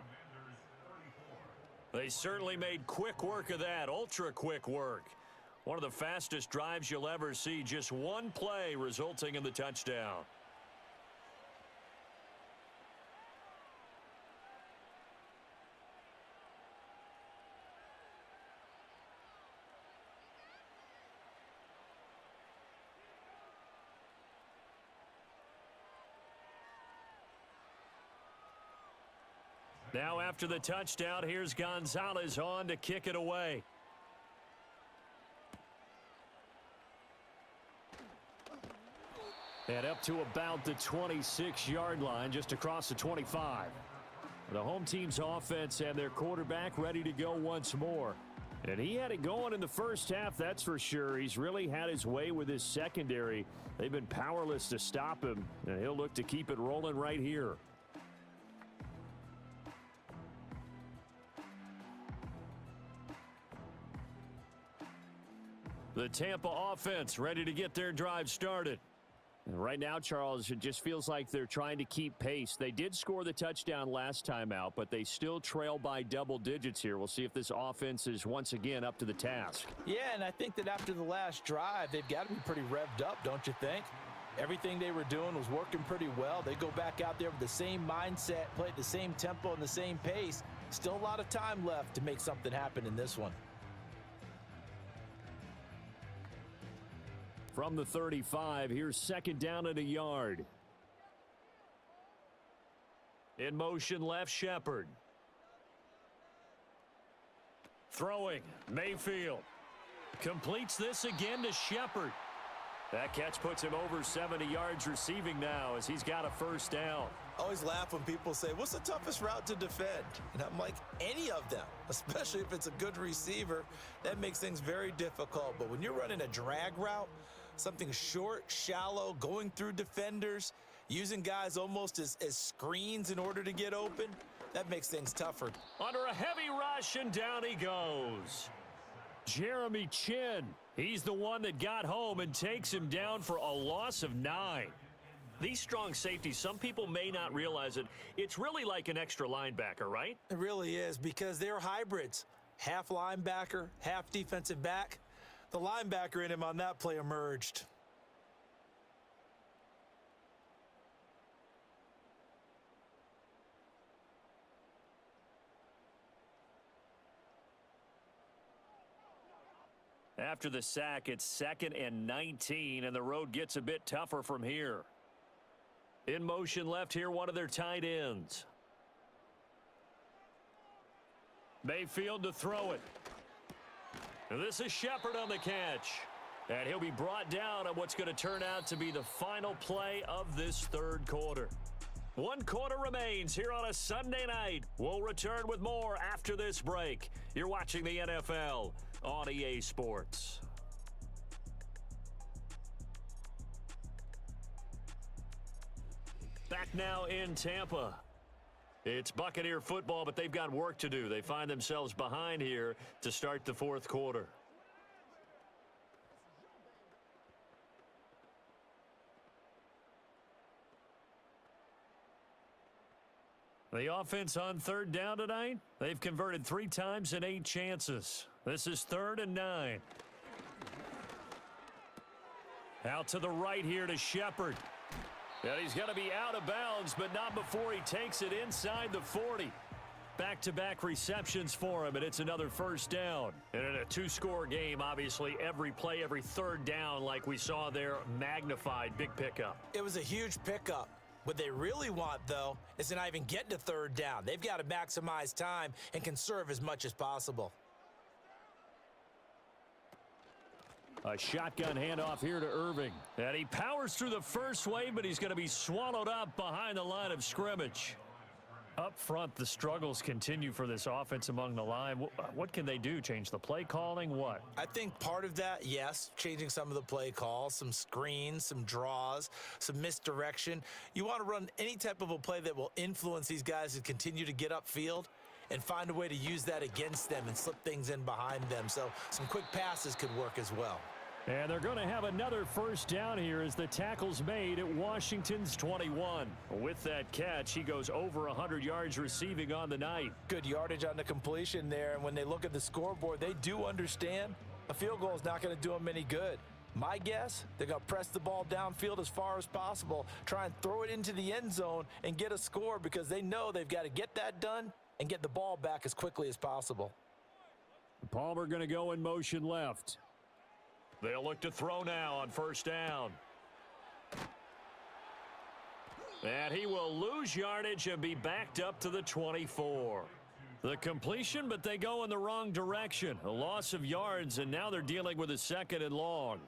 They certainly made quick work of that, ultra quick work. One of the fastest drives you'll ever see, just one play resulting in the touchdown. Now after the touchdown, here's Gonzalez on to kick it away. And up to about the 26-yard line, just across the 25. The home team's offense and their quarterback ready to go once more. And he had it going in the first half, that's for sure. He's really had his way with his secondary. They've been powerless to stop him, and he'll look to keep it rolling right here. The Tampa offense ready to get their drive started. And right now, Charles, it just feels like they're trying to keep pace. They did score the touchdown last time out, but they still trail by double digits here. We'll see if this offense is once again up to the task. Yeah, and I think that after the last drive, they've got to be pretty revved up, don't you think? Everything they were doing was working pretty well. They go back out there with the same mindset, play at the same tempo and the same pace. Still a lot of time left to make something happen in this one. From the 35, here's second down and a yard. In motion left, Shepard. Throwing, Mayfield. Completes this again to Shepard. That catch puts him over 70 yards receiving now as he's got a first down. I always laugh when people say, what's the toughest route to defend? And I'm like, any of them, especially if it's a good receiver. That makes things very difficult. But when you're running a drag route, something short, shallow, going through defenders, using guys almost as screens in order to get open, that makes things tougher. Under a heavy rush, and down he goes. Jeremy Chin, he's the one that got home and takes him down for a loss of 9. These strong safeties, some people may not realize it. It's really like an extra linebacker, right? It really is, because they're hybrids. Half linebacker, half defensive back. The linebacker in him on that play emerged. After the sack, it's 2nd and 19, and the road gets a bit tougher from here. In motion left here, one of their tight ends. Mayfield to throw it. And this is Shepard on the catch. And he'll be brought down on what's going to turn out to be the final play of this third quarter. 1 quarter remains here on a Sunday night. We'll return with more after this break. You're watching the NFL on EA Sports. Back now in Tampa. It's Buccaneer football, but they've got work to do. They find themselves behind here to start the fourth quarter. The offense on third down tonight, they've converted 3 times in 8 chances. This is 3rd and 9. Out to the right here to Shepard. And he's going to be out of bounds, but not before he takes it inside the 40. Back-to-back receptions for him, and it's another first down. And in a 2-score game, obviously, every play, every third down, like we saw there, magnified, big pickup. It was a huge pickup. What they really want, though, is to not even get to third down. They've got to maximize time and conserve as much as possible. A shotgun handoff here to Irving. And he powers through the first wave, but he's going to be swallowed up behind the line of scrimmage. Up front, the struggles continue for this offense among the line. What can they do? Change the play calling? What? I think part of that, yes, changing some of the play calls, some screens, some draws, some misdirection. You want to run any type of a play that will influence these guys to continue to get upfield and find a way to use that against them and slip things in behind them. So some quick passes could work as well. And they're going to have another first down here as the tackle's made at Washington's 21. With that catch, he goes over 100 yards receiving on the night. Good yardage on the completion there, and when they look at the scoreboard, they do understand a field goal is not going to do them any good. My guess, they're going to press the ball downfield as far as possible, try and throw it into the end zone and get a score because they know they've got to get that done and get the ball back as quickly as possible. Palmer going to go in motion left. They'll look to throw now on first down. And he will lose yardage and be backed up to the 24. The completion, but they go in the wrong direction. A loss of yards, and now they're dealing with a second and long.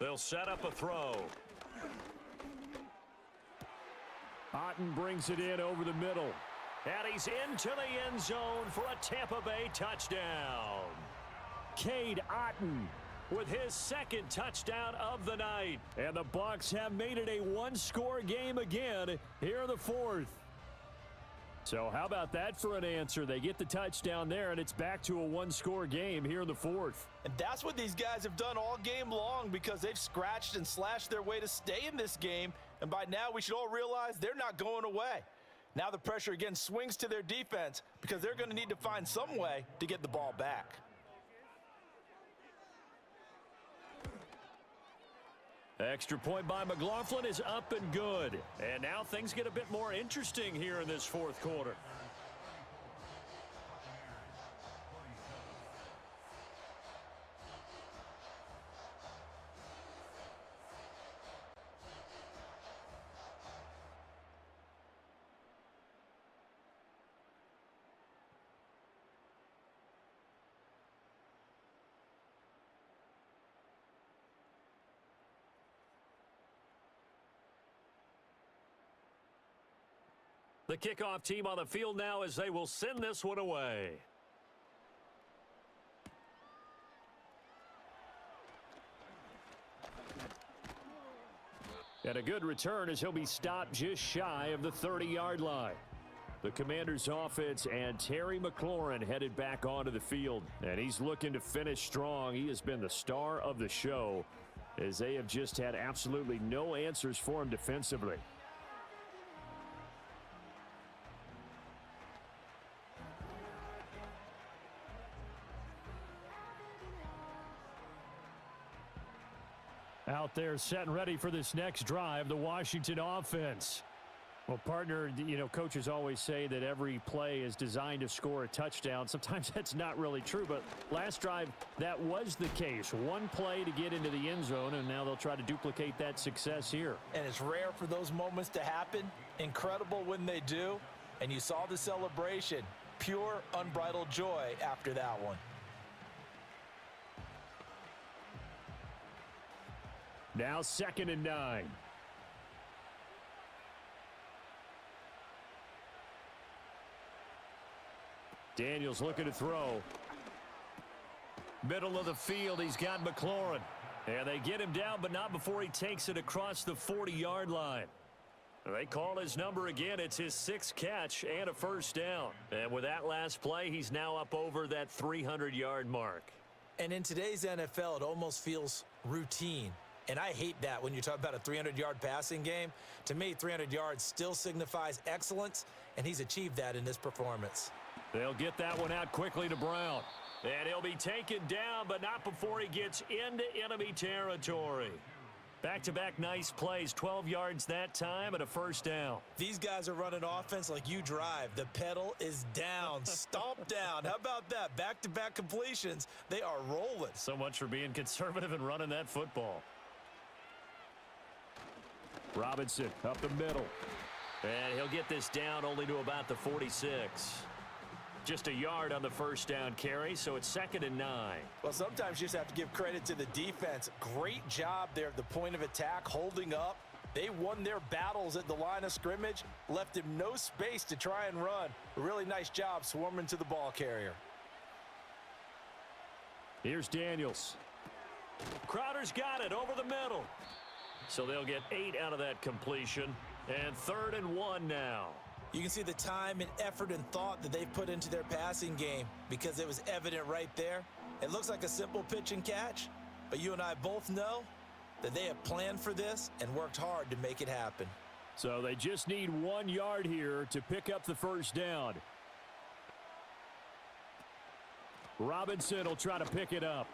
They'll set up a throw. Otten brings it in over the middle. And he's into the end zone for a Tampa Bay touchdown. Cade Otten with his second touchdown of the night. And the Bucs have made it a one-score game again here in the fourth. So how about that for an answer? They get the touchdown there, and it's back to a one-score game here in the fourth. And that's what these guys have done all game long because they've scratched and slashed their way to stay in this game. And by now, we should all realize they're not going away. Now the pressure again swings to their defense because they're going to need to find some way to get the ball back. Extra point by McLaughlin is up and good. And now things get a bit more interesting here in this fourth quarter. The kickoff team on the field now as they will send this one away. And a good return as he'll be stopped just shy of the 30-yard line. The Commanders offense and Terry McLaurin headed back onto the field. And he's looking to finish strong. He has been the star of the show as they have just had absolutely no answers for him defensively. Out there set and ready for this next drive, the Washington offense. Well, partner, you know, coaches always say that every play is designed to score a touchdown. Sometimes that's not really true, but last drive, that was the case. One play to get into the end zone, and now they'll try to duplicate that success here. And it's rare for those moments to happen. Incredible when they do. And you saw the celebration. Pure, unbridled joy after that one. Now 2nd and 9. Daniels looking to throw. Middle of the field, he's got McLaurin. And they get him down, but not before he takes it across the 40-yard line. They call his number again. It's his 6th catch and a first down. And with that last play, he's now up over that 300-yard mark. And in today's NFL, it almost feels routine. And I hate that when you talk about a 300-yard passing game. To me, 300 yards still signifies excellence, and he's achieved that in this performance. They'll get that one out quickly to Brown. And he'll be taken down, but not before he gets into enemy territory. Back-to-back nice plays, 12 yards that time and a first down. These guys are running offense like you drive. The pedal is down, stomp down. How about that? Back-to-back completions. They are rolling. So much for being conservative and running that football. Robinson up the middle. And he'll get this down only to about the 46. Just a yard on the first down carry, so it's 2nd and 9. Well, sometimes you just have to give credit to the defense. Great job there at the point of attack, holding up. They won their battles at the line of scrimmage, left him no space to try and run. A really nice job swarming to the ball carrier. Here's Daniels. Crowder's got it over the middle. So they'll get 8 out of that completion. And 3rd and 1 now. You can see the time and effort and thought that they've put into their passing game because it was evident right there. It looks like a simple pitch and catch, but you and I both know that they have planned for this and worked hard to make it happen. So they just need 1 yard here to pick up the first down. Robinson will try to pick it up.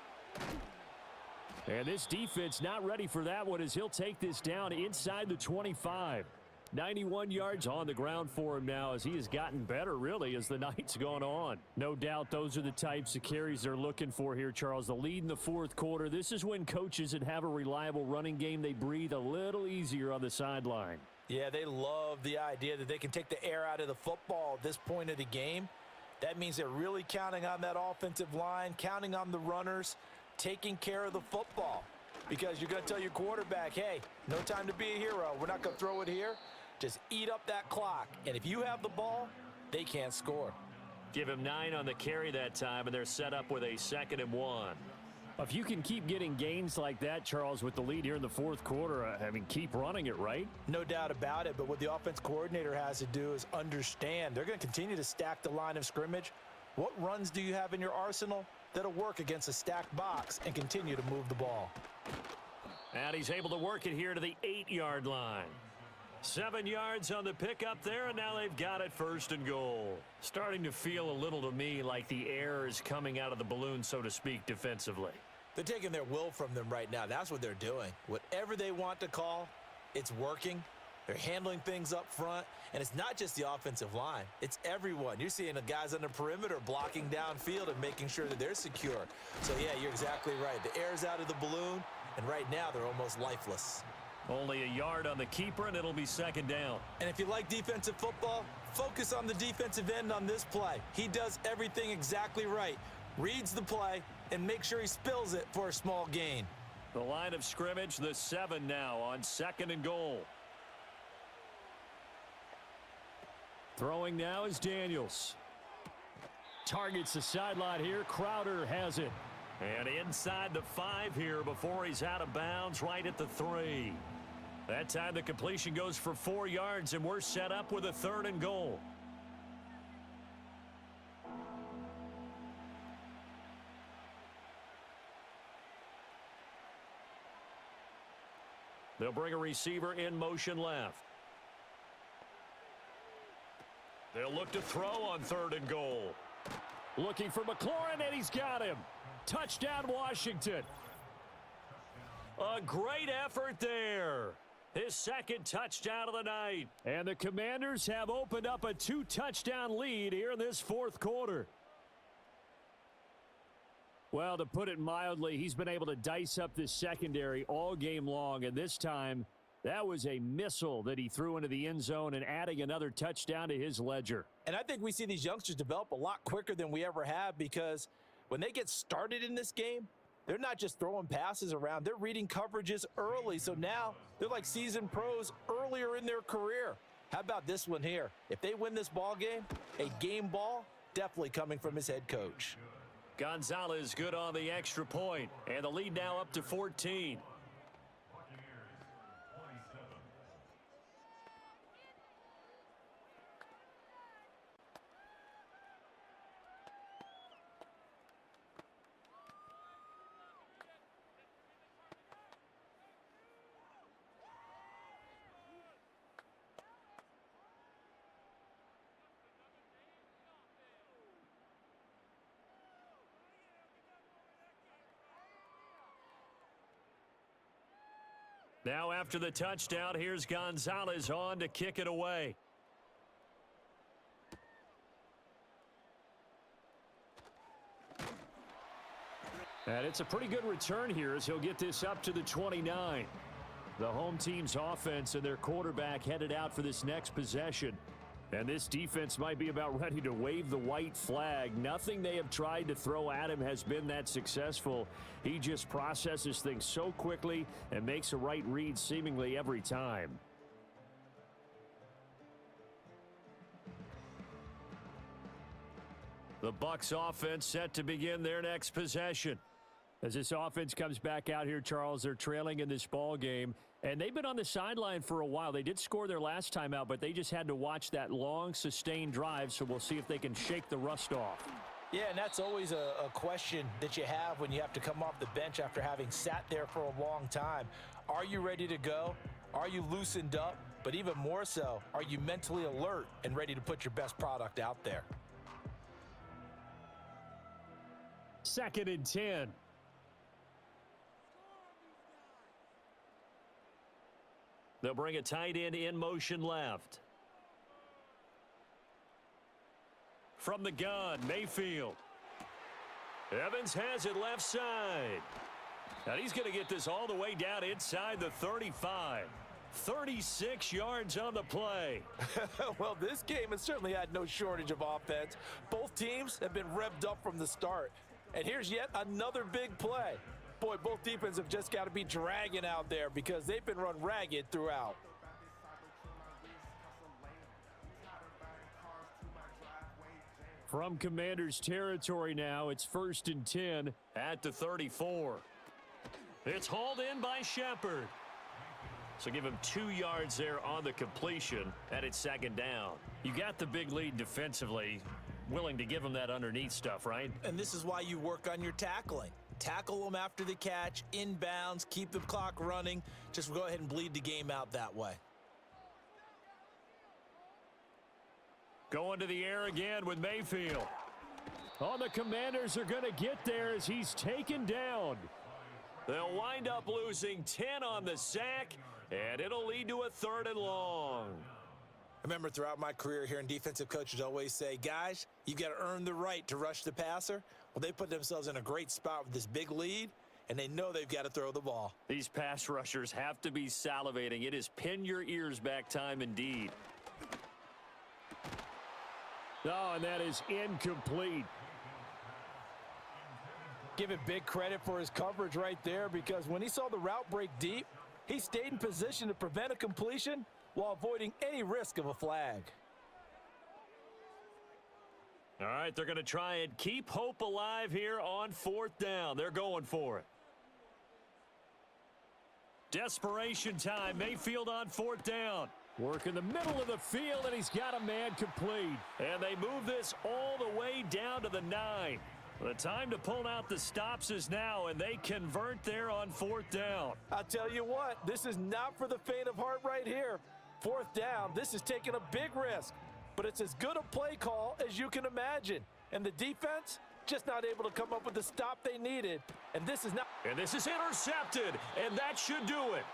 And this defense not ready for that one as he'll take this down inside the 25. 91 yards on the ground for him now as he has gotten better, really, as the night's gone on. No doubt those are the types of carries they're looking for here, Charles. The lead in the 4th quarter. This is when coaches that have a reliable running game, they breathe a little easier on the sideline. Yeah, they love the idea that they can take the air out of the football at this point of the game. That means they're really counting on that offensive line, counting on the runners, taking care of the football. Because you're going to tell your quarterback, hey, no time to be a hero. We're not going to throw it here. Just eat up that clock. And if you have the ball, they can't score. Give him 9 on the carry that time, and they're set up with a 2nd and 1. If you can keep getting gains like that, Charles, with the lead here in the 4th quarter, I mean, keep running it, right? No doubt about it, but what the offense coordinator has to do is understand. They're going to continue to stack the line of scrimmage. What runs do you have in your arsenal that'll work against a stacked box and continue to move the ball? And he's able to work it here to the 8-yard line. 7 yards on the pickup there, and now they've got it 1st and goal. Starting to feel a little to me like the air is coming out of the balloon, so to speak, defensively. They're taking their will from them right now. That's what they're doing. Whatever they want to call, it's working. They're handling things up front, and it's not just the offensive line. It's everyone. You're seeing the guys on the perimeter blocking downfield and making sure that they're secure. So, yeah, you're exactly right. The air's out of the balloon, and right now they're almost lifeless. Only a yard on the keeper, and it'll be 2nd down. And if you like defensive football, focus on the defensive end on this play. He does everything exactly right. Reads the play and makes sure he spills it for a small gain. The line of scrimmage, the 7 now on 2nd and goal. Throwing now is Daniels. Targets the sideline here. Crowder has it. And inside the 5 here before he's out of bounds, right at the 3. That time the completion goes for 4 yards, and we're set up with a 3rd and goal. They'll bring a receiver in motion left. They'll look to throw on 3rd and goal. Looking for McLaurin, and he's got him. Touchdown, Washington. A great effort there. His 2nd touchdown of the night. And the Commanders have opened up a 2-touchdown lead here in this 4th quarter. Well, to put it mildly, he's been able to dice up this secondary all game long, and this time that was a missile that he threw into the end zone and adding another touchdown to his ledger. And I think we see these youngsters develop a lot quicker than we ever have because when they get started in this game, they're not just throwing passes around. They're reading coverages early. So now they're like seasoned pros earlier in their career. How about this one here? If they win this ball game, a game ball definitely coming from his head coach. Gonzalez good on the extra point, and the lead now up to 14. Now after the touchdown, here's Gonzalez on to kick it away. And it's a pretty good return here as he'll get this up to the 29. The home team's offense and their quarterback headed out for this next possession. And this defense might be about ready to wave the white flag. Nothing they have tried to throw at him has been that successful. He just processes things so quickly and makes a right read seemingly every time. The Bucs offense set to begin their next possession. As this offense comes back out here, Charles, they're trailing in this ball game. And they've been on the sideline for a while. They did score their last time out, but they just had to watch that long, sustained drive, so we'll see if they can shake the rust off. Yeah, and that's always a question that you have when you have to come off the bench after having sat there for a long time. Are you ready to go? Are you loosened up? But even more so, are you mentally alert and ready to put your best product out there? 2nd and 10. They'll bring a tight end in motion left. From the gun, Mayfield. Evans has it left side. And he's going to get this all the way down inside the 35. 36 yards on the play. Well, this game has certainly had no shortage of offense. Both teams have been revved up from the start. And here's yet another big play. Boy, both defenses have just got to be dragging out there because they've been run ragged throughout. From Commanders territory now, it's 1st and 10 at the 34. It's hauled in by Shepard. So give him 2 yards there on the completion, and it's 2nd down. You got the big lead defensively, willing to give him that underneath stuff, right? And this is why you work on your tackling. Tackle them after the catch, inbounds, keep the clock running. Just go ahead and bleed the game out that way. Going to the air again with Mayfield. Oh, the Commanders are going to get there as he's taken down. They'll wind up losing 10 on the sack, and it'll lead to a 3rd and long. I remember throughout my career hearing defensive coaches always say, guys, you got to earn the right to rush the passer. Well, they put themselves in a great spot with this big lead, and they know they've got to throw the ball. These pass rushers have to be salivating. It is pin your ears back time indeed. Oh, and that is incomplete. Give it big credit for his coverage right there because when he saw the route break deep, he stayed in position to prevent a completion while avoiding any risk of a flag. All right, they're going to try and keep hope alive here on 4th down. They're going for it. Desperation time. Mayfield on 4th down. Work in the middle of the field, and he's got a man complete. And they move this all the way down to the 9. The time to pull out the stops is now, and they convert there on 4th down. I'll tell you what, this is not for the faint of heart right here. 4th down, this is taking a big risk. But it's as good a play call as you can imagine. And the defense just not able to come up with the stop they needed. And this is intercepted, and that should do it.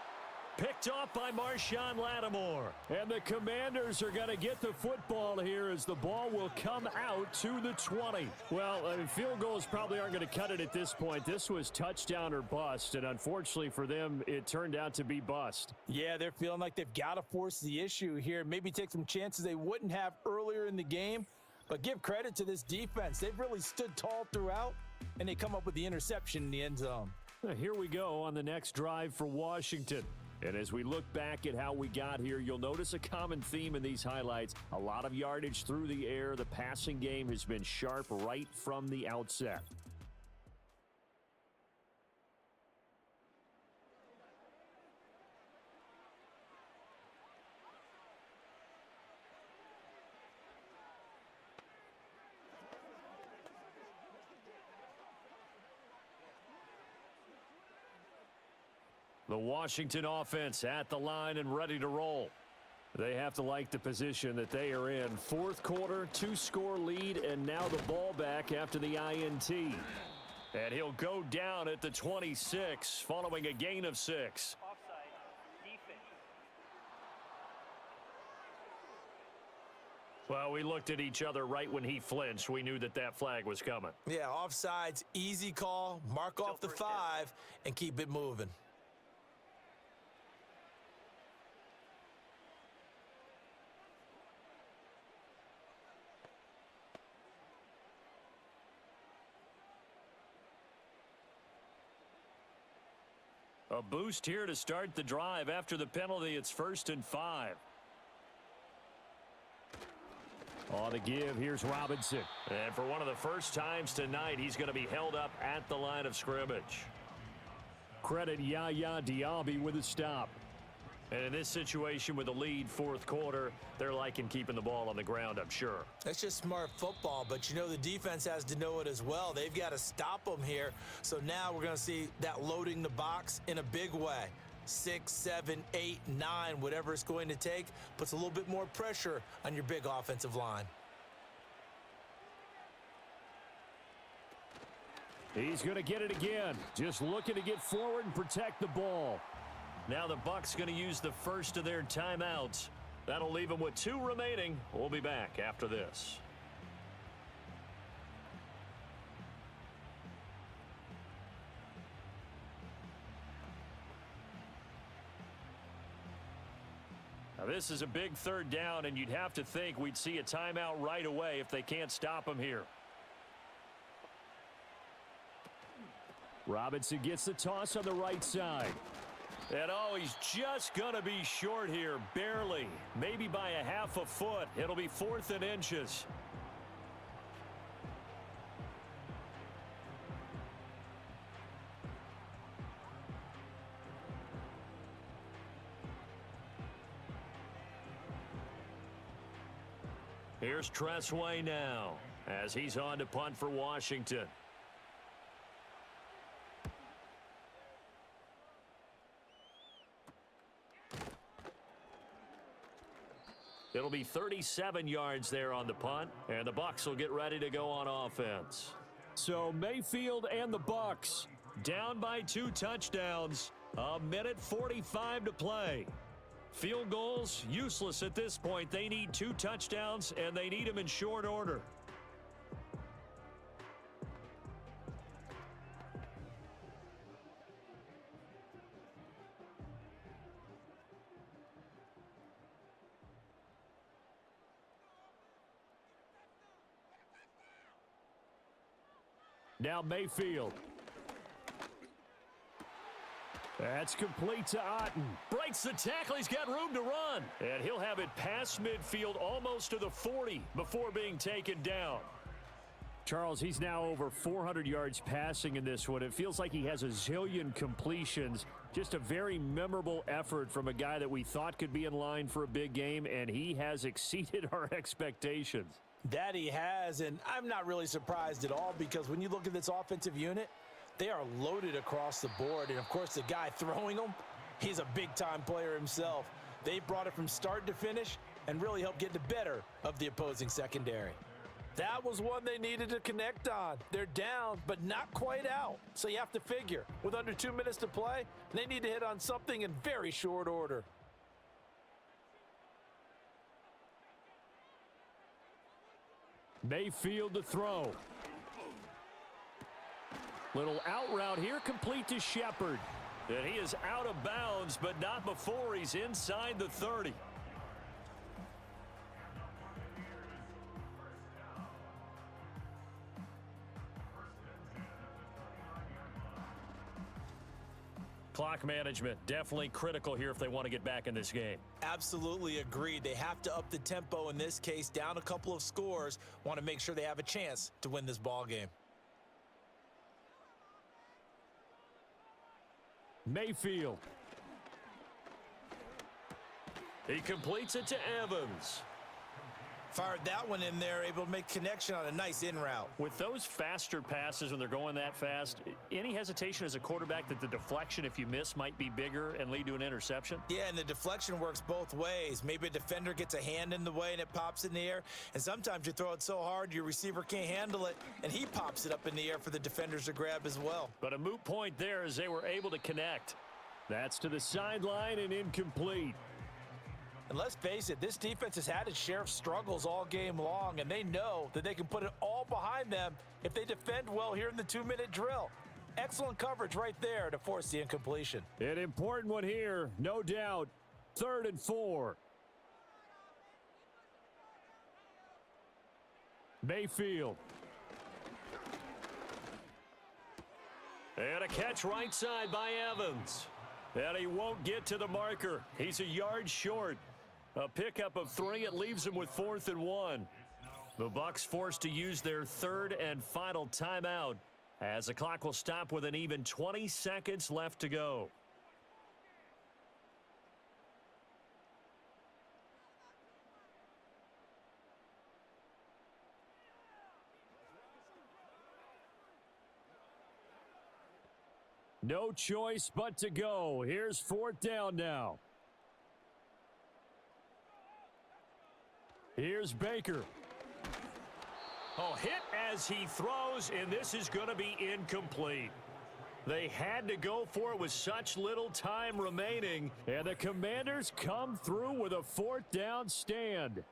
Picked off by Marshawn Lattimore. And the Commanders are going to get the football here as the ball will come out to the 20. Well, field goals probably aren't going to cut it at this point. This was touchdown or bust, and unfortunately for them, it turned out to be bust. Yeah, they're feeling like they've got to force the issue here. Maybe take some chances they wouldn't have earlier in the game. But give credit to this defense. They've really stood tall throughout, and they come up with the interception in the end zone. Here we go on the next drive for Washington. And as we look back at how we got here, you'll notice a common theme in these highlights. A lot of yardage through the air. The passing game has been sharp right from the outset. The Washington offense at the line and ready to roll. They have to like the position that they are in. 4th quarter, 2-score lead, and now the ball back after the INT. And he'll go down at the 26, following a gain of 6. Well, we looked at each other right when he flinched. We knew that that flag was coming. Yeah, offsides, easy call, mark off the 5, and keep it moving. A boost here to start the drive. After the penalty, it's 1st and 5. On the give, here's Robinson. And for one of the first times tonight, he's going to be held up at the line of scrimmage. Credit Yaya Diaby with a stop. And in this situation with the lead 4th quarter, they're liking keeping the ball on the ground, I'm sure. That's just smart football, but you know the defense has to know it as well. They've got to stop them here. So now we're going to see that loading the box in a big way. 6, 7, 8, 9, whatever it's going to take, puts a little bit more pressure on your big offensive line. He's going to get it again. Just looking to get forward and protect the ball. Now the Bucs going to use the first of their timeouts. That'll leave them with 2 remaining. We'll be back after this. Now this is a big 3rd down, and you'd have to think we'd see a timeout right away if they can't stop them here. Robinson gets the toss on the right side. And oh, he's just going to be short here, barely. Maybe by a half a foot. It'll be 4th and inches. Here's Tressway now as he's on to punt for Washington. It'll be 37 yards there on the punt, and the Bucs will get ready to go on offense. So Mayfield and the Bucs down by 2 touchdowns. 1:45 to play. Field goals, useless at this point. They need 2 touchdowns, and they need them in short order. Now Mayfield. That's complete to Otten. Breaks the tackle. He's got room to run. And he'll have it past midfield almost to the 40 before being taken down. Charles, he's now over 400 yards passing in this one. It feels like he has a zillion completions. Just a very memorable effort from a guy that we thought could be in line for a big game, and he has exceeded our expectations. That he has, and I'm not really surprised at all because when you look at this offensive unit, they are loaded across the board. And, of course, the guy throwing them, he's a big-time player himself. They brought it from start to finish and really helped get the better of the opposing secondary. That was one they needed to connect on. They're down, but not quite out. So you have to figure, with under 2 minutes to play, they need to hit on something in very short order. Mayfield to throw. Little out route here, complete to Shepard. And he is out of bounds, but not before he's inside the 30. Clock management, definitely critical here if they want to get back in this game. Absolutely agreed. They have to up the tempo in this case, down a couple of scores, want to make sure they have a chance to win this ball game. Mayfield. He completes it to Evans. Fired that one in there, able to make connection on a nice in route. With those faster passes when they're going that fast, any hesitation as a quarterback that the deflection, if you miss, might be bigger and lead to an interception? Yeah, and the deflection works both ways. Maybe a defender gets a hand in the way and it pops in the air, and sometimes you throw it so hard your receiver can't handle it, and he pops it up in the air for the defenders to grab as well. But a moot point there as they were able to connect. That's to the sideline and incomplete. And let's face it, this defense has had its share of struggles all game long, and they know that they can put it all behind them if they defend well here in the 2-minute drill. Excellent coverage right there to force the incompletion. An important one here, no doubt. 3rd and 4. Mayfield. And a catch right side by Evans. And he won't get to the marker. He's a yard short. A pickup of 3. It leaves him with 4th and 1. The Bucs forced to use their 3rd and final timeout as the clock will stop with an even 20 seconds left to go. No choice but to go. Here's 4th down now. Here's Baker. Oh, hit as he throws, and this is going to be incomplete. They had to go for it with such little time remaining, and the Commanders come through with a 4th down stand.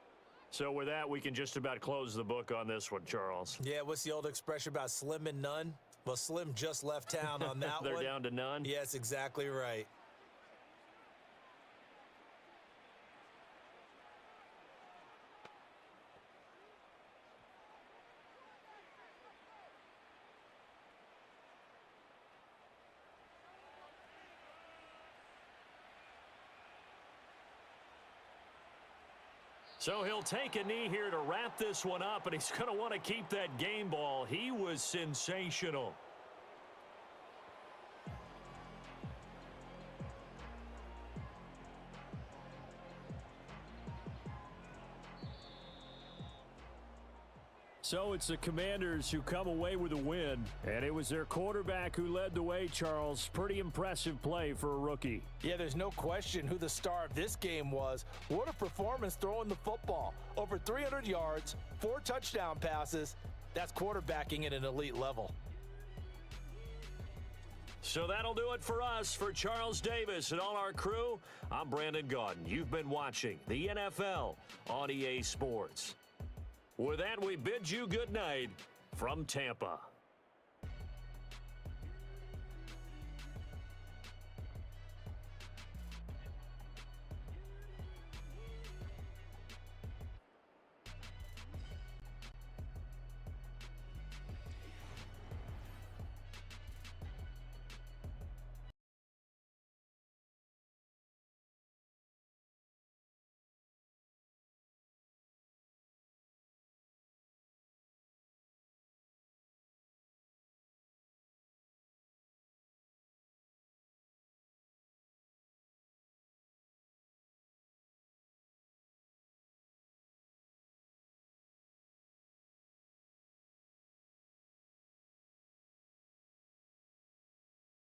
So with that, we can just about close the book on this one, Charles. Yeah, what's the old expression about slim and none? Well, Slim just left town on that They're one. down to none? Yes, exactly right. So he'll take a knee here to wrap this one up, and he's going to want to keep that game ball. He was sensational. So it's the Commanders who come away with a win, and it was their quarterback who led the way, Charles. Pretty impressive play for a rookie. Yeah, there's no question who the star of this game was. What a performance throwing the football. Over 300 yards, 4 touchdown passes. That's quarterbacking at an elite level. So that'll do it for us. For Charles Davis and all our crew, I'm Brandon Gaudin. You've been watching the NFL on EA Sports. With that, we bid you good night from Tampa.